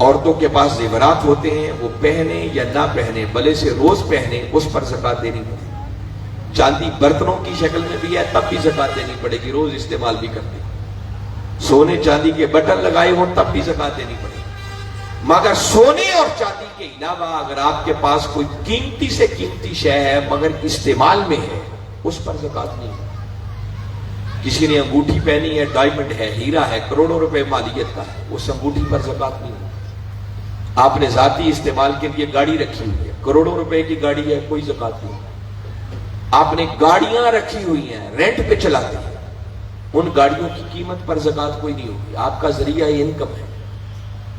عورتوں کے پاس زیورات ہوتے ہیں، وہ پہنے یا نہ پہنے، بلے سے روز پہنے، اس پر زکوٰۃ دینی پڑے گی۔ چاندی برتنوں کی شکل میں بھی ہے تب بھی زکوٰۃ دینی پڑے گی، روز استعمال بھی کرتے ہیں۔ سونے چاندی کے بٹن لگائے ہوں تب بھی زکوٰۃ دینی پڑے گی۔ مگر سونے اور چاندی کے علاوہ اگر آپ کے پاس کوئی قیمتی سے قیمتی شے ہے مگر استعمال میں ہے، اس پر زکوٰۃ نہیں ہے۔ کسی نے انگوٹھی پہنی ہے، ڈائمنڈ ہے، ہیرا ہے، کروڑوں روپے مالیت کا ہے، اس انگوٹھی پر زکوٰۃ نہیں ہے۔ آپ نے ذاتی استعمال کے لیے گاڑی رکھی ہوئی ہے، کروڑوں روپے کی گاڑی ہے، کوئی زکوٰۃ نہیں ہے۔ آپ نے گاڑیاں رکھی ہوئی ہیں، رینٹ پہ چلاتے ہیں، ان گاڑیوں کی قیمت پر زکوٰۃ کوئی نہیں ہوگی، آپ کا ذریعہ انکم ہے۔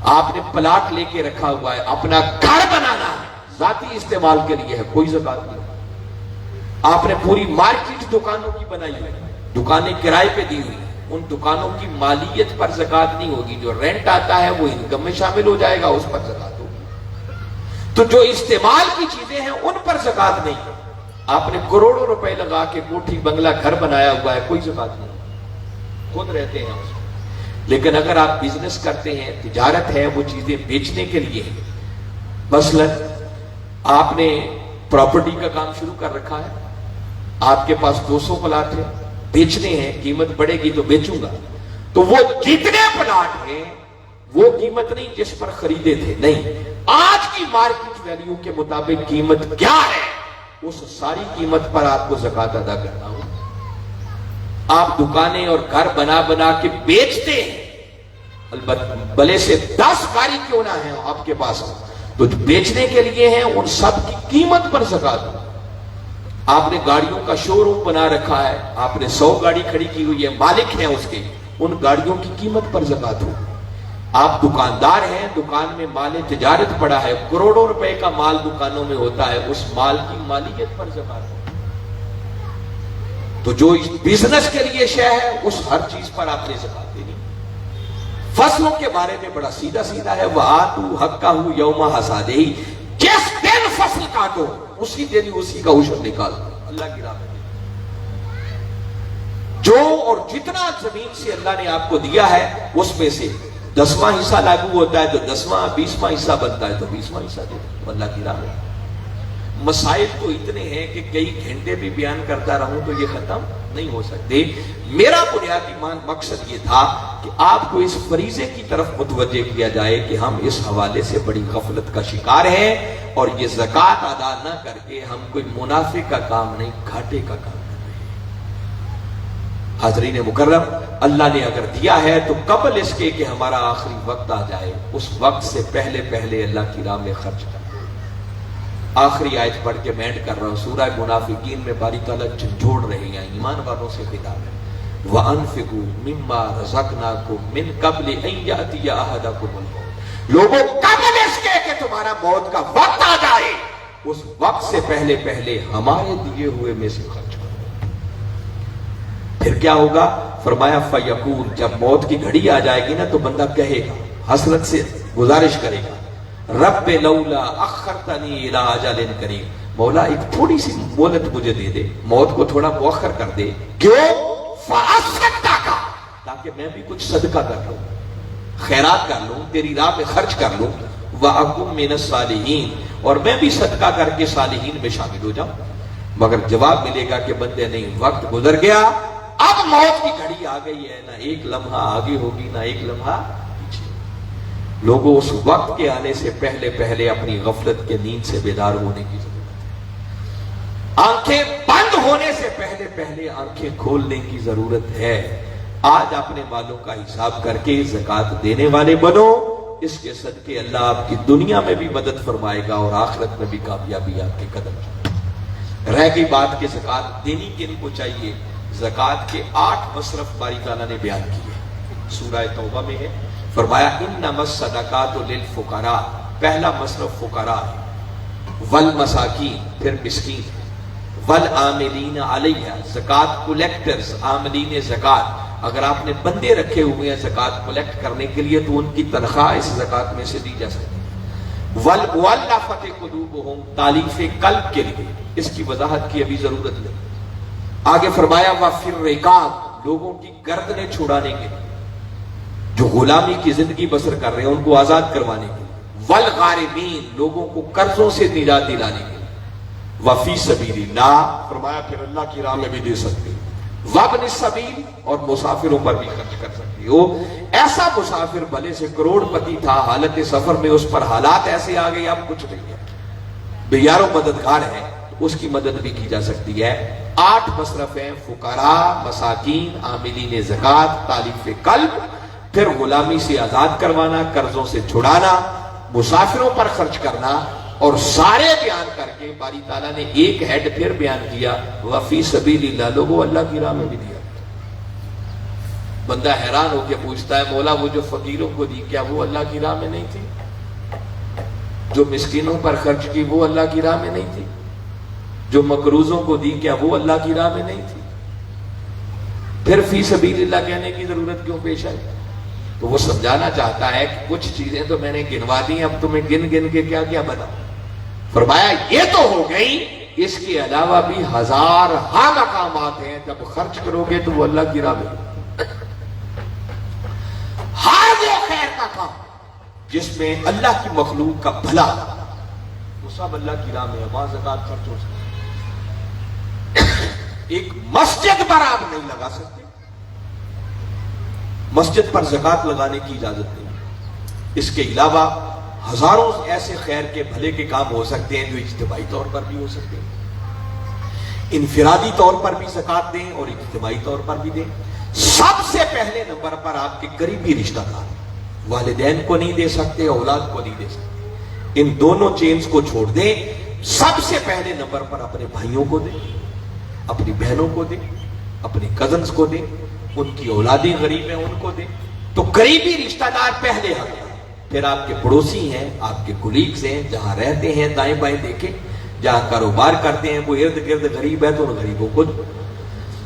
آپ نے پلاٹ لے کے رکھا ہوا ہے، اپنا گھر بنانا ہے، ذاتی استعمال کے لیے ہے، کوئی زکوٰۃ نہیں ہوگی۔ آپ نے پوری مارکیٹ دکانوں کی بنائی ہے، دکانیں کرائے پہ دی ہوئی ہیں، ان دکانوں کی مالیت پر زکوٰۃ نہیں ہوگی، جو رینٹ آتا ہے وہ انکم میں شامل ہو جائے گا، اس پر زکوٰۃ ہوگی۔ تو جو استعمال کی چیزیں ہیں ان پر زکوٰۃ نہیں ہے۔ آپ نے کروڑوں روپے لگا کے کوٹھی بنگلہ گھر بنایا ہوا ہے، کوئی زکوٰۃ نہیں ہے، خود رہتے ہیں اس میں۔ لیکن اگر آپ بزنس کرتے ہیں، تجارت ہے، وہ چیزیں بیچنے کے لیے ہے، مثلا آپ نے پراپرٹی کا کام شروع کر رکھا ہے، آپ کے پاس 200 پلاٹ ہیں، بیچنے ہیں، قیمت بڑھے گی تو بیچوں گا، تو وہ جتنے پلاٹ ہیں وہ قیمت نہیں جس پر خریدے تھے، نہیں، آج کی مارکیٹ ویلیو کے مطابق قیمت کیا ہے، اس ساری قیمت پر آپ کو زکوٰۃ ادا کرنا ہوگا۔ آپ دکانیں اور گھر بنا بنا کے بیچتے ہیں، البتہ بلے سے 10 گاڑی کیوں نہ ہے آپ کے پاس، تو جو بیچنے کے لیے ہیں ان سب کی قیمت پر زکوٰۃ ہوگی۔ آپ نے گاڑیوں کا شو روم بنا رکھا ہے، آپ نے 100 گاڑی کھڑی کی ہوئی ہے، مالک ہیں اس کے، ان گاڑیوں کی قیمت پر زکوٰۃ ہوگی۔ آپ دکاندار ہیں، دکان میں مال تجارت پڑا ہے، کروڑوں روپے کا مال دکانوں میں ہوتا ہے، اس مال کی مالیت پر زکوٰۃ ہوگی۔ تو جو بزنس کے لیے شے ہے اس ہر چیز پر آپ نے زکوٰۃ دینی۔ فصلوں کے بارے میں بڑا سیدھا سیدھا ہے، وَآتُوا حَقَّهُ يَوْمَ حَصَادِهِ، جس دن فصل کاٹو اسی دن اسی کا عشر نکال دو، اللہ کی راہ میں جو اور جتنا زمین سے اللہ نے آپ کو دیا ہے اس میں سے 10واں حصہ لاگو ہوتا ہے تو 10واں، 20واں حصہ بنتا ہے تو 20واں حصہ دے دو اللہ کی راہ میں۔ مسائل تو اتنے ہیں کہ کئی گھنٹے بھی بیان کرتا رہوں تو یہ ختم نہیں ہو سکتے۔ میرا بنیادی مقصد یہ تھا کہ آپ کو اس فریضے کی طرف متوجہ کیا جائے کہ ہم اس حوالے سے بڑی غفلت کا شکار ہیں، اور یہ زکوٰۃ ادا نہ کر کے ہم کوئی منافع کا کام نہیں، گھاٹے کا کام کر رہے ہیں۔ حاضرین مکرم، اللہ نے اگر دیا ہے تو قبل اس کے کہ ہمارا آخری وقت آ جائے، اس وقت سے پہلے پہلے اللہ کی راہ میں خرچ کر۔ آخری آیت پڑھ کے میں اینڈ کر رہا ہوں، سورہ منافقین میں باری تعالیٰ جھنجھوڑ رہے ہیں، ایمان والوں سے خطاب ہے، وَأَنفِقُوا مِمَّا رَزَقْنَاكُم مِّن قَبْلِ أَن يَأْتِيَ أَحَدَكُمُ الْمَوْتُ، لوگوں قبل اس کے کہ تمہارا موت کا وقت آ جائے، اس وقت سے پہلے پہلے ہمارے دیے ہوئے میں سے خرچ کرو۔ پھر کیا ہوگا؟ فرمایا فَيَقُولُ، جب موت کی گھڑی آ جائے گی نا تو بندہ کہے گا، حسرت سے گزارش کرے گا، رب لولا اخرتنی الی اجل قریب، مولا ایک تھوڑی سی مہلت مجھے دے دے، موت کو تھوڑا مؤخر کر دے، کیوں؟ فاصدق، تاکہ میں بھی کچھ صدقہ کر لوں، خیرات کر لوں، تیری راہ پہ خرچ کر لوں، واکن من الصالحین، اور میں بھی صدقہ کر کے صالحین میں شامل ہو جاؤں۔ مگر جواب ملے گا کہ بندے نہیں، وقت گزر گیا، اب موت کی گھڑی آ گئی ہے، نہ ایک لمحہ آگے ہوگی نہ ایک لمحہ۔ لوگوں اس وقت کے آنے سے پہلے پہلے اپنی غفلت کے نیند سے بیدار ہونے کی ضرورت ہے، آنکھیں بند ہونے سے پہلے پہلے آنکھیں کھولنے کی ضرورت ہے۔ آج اپنے مالوں کا حساب کر کے زکوٰۃ دینے والے بنو، اس کے صدقے اللہ آپ کی دنیا میں بھی مدد فرمائے گا اور آخرت میں بھی کامیابی آپ کے قدم۔ رہ گئی بات کہ زکوٰۃ دینی کن کو چاہیے، زکوٰۃ کے 8 مصرف باری تعالیٰ نے بیان کیے، سورہ توبہ میں ہے، فرمایا انما الصدقات للفقراء، پہلا مصرف فقراء ہے، والمساکین، پھر مسکین، والعاملین علیہا، زکوٰۃ کلیکٹرز، عاملین زکوٰۃ، اگر آپ نے بندے رکھے ہوئے ہیں زکوٰۃ کلیکٹ کرنے کے لیے تو ان کی تنخواہ اس زکوٰۃ میں سے دی جا سکتی ہے، والمؤلفۃ قلوبہم، تالیف قلب کے لیے، اس کی وضاحت کی ابھی ضرورت نہیں۔ آگے فرمایا وفی الرقاب، لوگوں کی گردنیں چھڑانے کے لیے، جو غلامی کی زندگی بسر کر رہے ہیں ان کو آزاد کروانے کے لیے، والغارمین لوگوں کو قرضوں سے نجات دلانے کے لیے، وفی سبیل اللہ فرمایا پھر اللہ کی راہ میں بھی دے سکتے، وابن السبیل اور مسافروں پر بھی خرچ کر سکتے ہو۔ ایسا مسافر بھلے سے کروڑ پتی تھا، حالت سفر میں اس پر حالات ایسے آ گئے اب کچھ نہیں ہے، بے یارو مددگار ہے، اس کی مدد بھی کی جا سکتی ہے۔ 8 مصرف ہیں، فقراء، مساکین، عاملین زکوٰۃ، تالیف قلب، پھر غلامی سے آزاد کروانا، قرضوں سے چھڑانا، مسافروں پر خرچ کرنا، اور سارے بیان کر کے باری تعالیٰ نے ایک ہیڈ پھر بیان کیا، وفی سبیل اللہ، لوگوں اللہ کی راہ میں بھی دیا۔ بندہ حیران ہو کے پوچھتا ہے مولا وہ جو فقیروں کو دی کیا وہ اللہ کی راہ میں نہیں تھی؟ جو مسکینوں پر خرچ کی وہ اللہ کی راہ میں نہیں تھی؟ جو مقروضوں کو دی کیا وہ اللہ کی راہ میں نہیں تھی؟ پھر فی سبیل اللہ کہنے کی ضرورت کیوں پیش آئی؟ تو وہ سمجھانا چاہتا ہے کہ کچھ چیزیں تو میں نے گنوا دی، اب تمہیں گن گن کے کیا کیا بتاؤں۔ فرمایا یہ تو ہو گئی، اس کے علاوہ بھی 1000 مقامات ہیں، جب خرچ کرو گے تو وہ اللہ کی راہ میں، ہر وہ خیر کا کام جس میں اللہ کی مخلوق کا بھلا وہ سب اللہ کی راہ میں ہے، وہاں زکوٰۃ خرچ ہو سکتی ہے۔ ایک مسجد پر آپ نہیں لگا سکتے، مسجد پر زکوٰۃ لگانے کی اجازت نہیں۔ اس کے علاوہ ہزاروں ایسے خیر کے بھلے کے کام ہو سکتے ہیں جو اجتماعی طور پر بھی ہو سکتے ہیں، انفرادی طور پر بھی زکوٰۃ دیں اور اجتماعی طور پر بھی دیں۔ سب سے پہلے نمبر پر آپ کے قریبی رشتہ دار، والدین کو نہیں دے سکتے، اولاد کو نہیں دے سکتے، ان دونوں چینز کو چھوڑ دیں۔ سب سے پہلے نمبر پر اپنے بھائیوں کو دیں، اپنی بہنوں کو دیں، اپنے کزنز کو دیں، ان کی اولادیں غریب ہیں ان کو دیں۔ تو قریبی رشتہ دار پہلے حق ہے، پھر آپ کے پڑوسی ہیں، آپ کے کولیگز ہیں، جہاں رہتے ہیں دائیں بائیں دیکھیں، جہاں کاروبار کرتے ہیں کوئی ارد گرد غریب ہے تو ان غریبوں کو دیں۔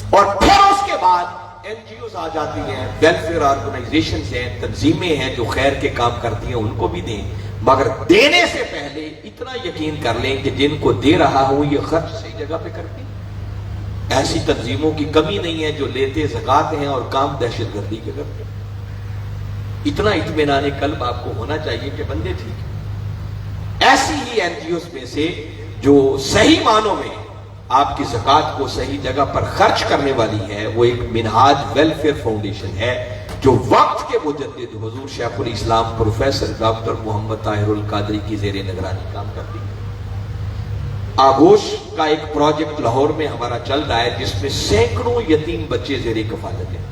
اور پھر اس کے بعد NGOs آ جاتی ہیں، ویلفیئر آرگنائزیشنز ہیں، تنظیمیں ہیں جو خیر کے کام کرتی ہیں، ان کو بھی دیں۔ مگر دینے سے پہلے اتنا یقین کر لیں کہ جن کو دے رہا ہوں یہ خرچ صحیح جگہ پہ کرتی ہیں۔ ایسی تنظیموں کی کمی نہیں ہے جو لیتے زکوٰۃ ہیں اور کام دہشت گردی کے کرتے ہیں۔ اتنا اطمینان قلب آپ کو ہونا چاہیے کہ بندے ٹھیک ہیں۔ ایسی ہی NGOs میں سے جو صحیح معنوں میں آپ کی زکوٰۃ کو صحیح جگہ پر خرچ کرنے والی ہے وہ ایک منہاج ویلفیئر فاؤنڈیشن ہے، جو وقت کے مجدد حضور شیخ الاسلام پروفیسر ڈاکٹر محمد طاہر القادری کی زیر نگرانی کام کرتی ہے۔ آغوش کا ایک پروجیکٹ لاہور میں ہمارا چل رہا ہے جس میں سینکڑوں یتیم بچے زیر کفالت ہیں،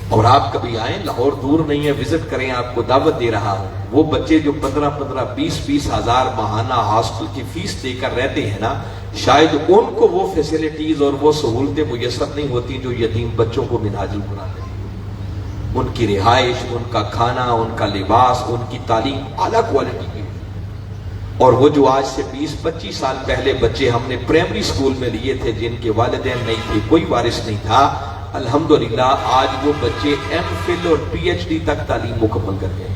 اور آپ کبھی آئیں، لاہور دور نہیں ہے، وزٹ کریں، آپ کو دعوت دے رہا ہوں۔ وہ بچے جو 15-15 20-20 ہزار ماہانہ ہاسٹل کی فیس دے کر رہتے ہیں نا، شاید ان کو وہ فیسلٹیز اور وہ سہولتیں میسر نہیں ہوتی جو یتیم بچوں کو منہاج القرآن میں۔ ان کی رہائش، ان کا کھانا، ان کا لباس، ان کی تعلیم اعلیٰ کوالٹی کی۔ اور وہ جو آج سے 20-25 سال پہلے بچے ہم نے پرائمری سکول میں لیے تھے جن کے والدین نہیں تھے، کوئی وارث نہیں تھا، الحمدللہ آج وہ بچے MPhil اور PhD تک تعلیم مکمل کر گئے۔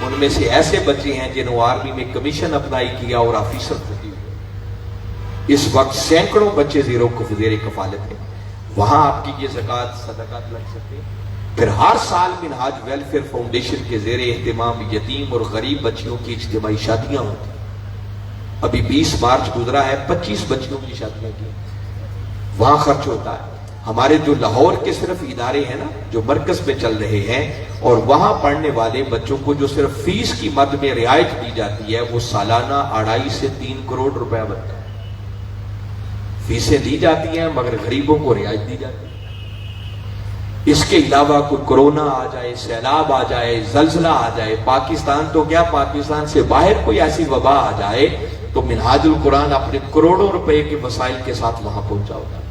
ان میں سے ایسے بچے ہیں جنہوں آرمی میں کمیشن اپلائی کیا اور آفیسر ہوتی ہوئے۔ اس وقت سینکڑوں بچے زیر کفالت ہیں، وہاں آپ کی یہ زکوٰۃ صدقات لگ سکتے ہیں۔ پھر ہر سال منہاج ویلفیئر فاؤنڈیشن کے زیر اہتمام یتیم اور غریب بچیوں کی اجتماعی شادیاں ہوتی ہیں۔ ابھی 20 مارچ گزرا ہے، 25 بچیوں کی شادیاں کی، وہاں خرچ ہوتا ہے۔ ہمارے جو لاہور کے صرف ادارے ہیں نا جو مرکز میں چل رہے ہیں، اور وہاں پڑھنے والے بچوں کو جو صرف فیس کی مد میں رعایت دی جاتی ہے وہ سالانہ 2.5 سے 3 کروڑ روپے بنتا ہے۔ فیسیں دی جاتی ہیں مگر غریبوں کو رعایت دی جاتی ہے۔ اس کے علاوہ کوئی کرونا آ جائے، سیلاب آ جائے، زلزلہ آ جائے، پاکستان تو کیا پاکستان سے باہر کوئی ایسی وبا آ جائے تو منہاج القرآن اپنے کروڑوں روپے کے وسائل کے ساتھ وہاں پہنچا ہوتا ہے۔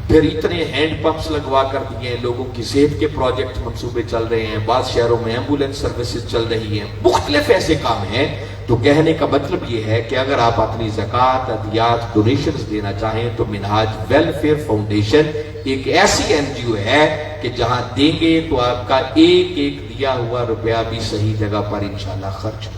پھر اتنے ہینڈ پمپس لگوا کر دیے ہیں، لوگوں کی صحت کے پروجیکٹ منصوبے چل رہے ہیں، بعض شہروں میں ایمبولینس سروسز چل رہی ہیں، مختلف ایسے کام ہیں۔ تو کہنے کا مطلب یہ ہے کہ اگر آپ اپنی زکوٰۃ، عطیات، ڈونیشنز دینا چاہیں تو منہاج ویلفیئر فاؤنڈیشن ایک ایسی NGO ہے کہ جہاں دیں گے تو آپ کا ایک ایک دیا ہوا روپیہ بھی صحیح جگہ پر انشاءاللہ خرچ ہو۔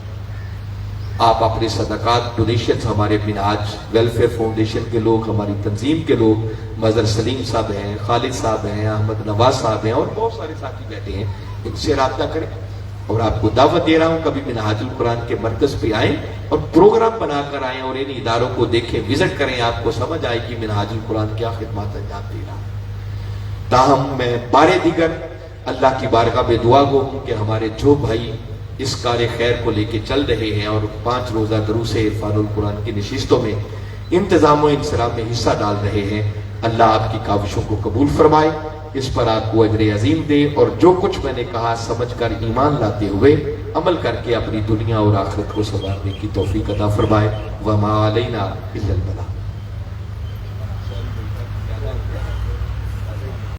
آپ اپنے صدقات ڈونیشنز ہمارے منہاج ویلفیئر فاؤنڈیشن کے لوگ، ہماری تنظیم کے لوگ، مظہر سلیم صاحب ہیں، خالد صاحب ہیں، احمد نواز صاحب ہیں اور بہت سارے ساتھی بیٹھے ہیں، ان سے رابطہ کریں۔ اور آپ کو دعوت دے رہا ہوں کبھی منہاج القرآن کے مرکز پہ آئیں اور پروگرام بنا کر آئیں اور ان اداروں کو دیکھیں، وزٹ کریں، آپ کو سمجھ آئے گی منہاج القرآن کیا خدمات انجام دے رہا ہے۔ تاہم میں بارے دیگر اللہ کی بارگاہ میں دعا گو ہوں کہ ہمارے جو بھائی اس کار خیر کو لے کے چل رہے ہیں اور 5 روزہ دروس عرفان القرآن کی نشستوں میں انتظام و انصرام میں حصہ ڈال رہے ہیں، اللہ آپ کی کاوشوں کو قبول فرمائے، اس پر آپ کو اجر عظیم دے، اور جو کچھ میں نے کہا سمجھ کر ایمان لاتے ہوئے عمل کر کے اپنی دنیا اور آخرت کو سنوارنے کی توفیق عطا فرمائے۔ وما علینا الا البلاغ۔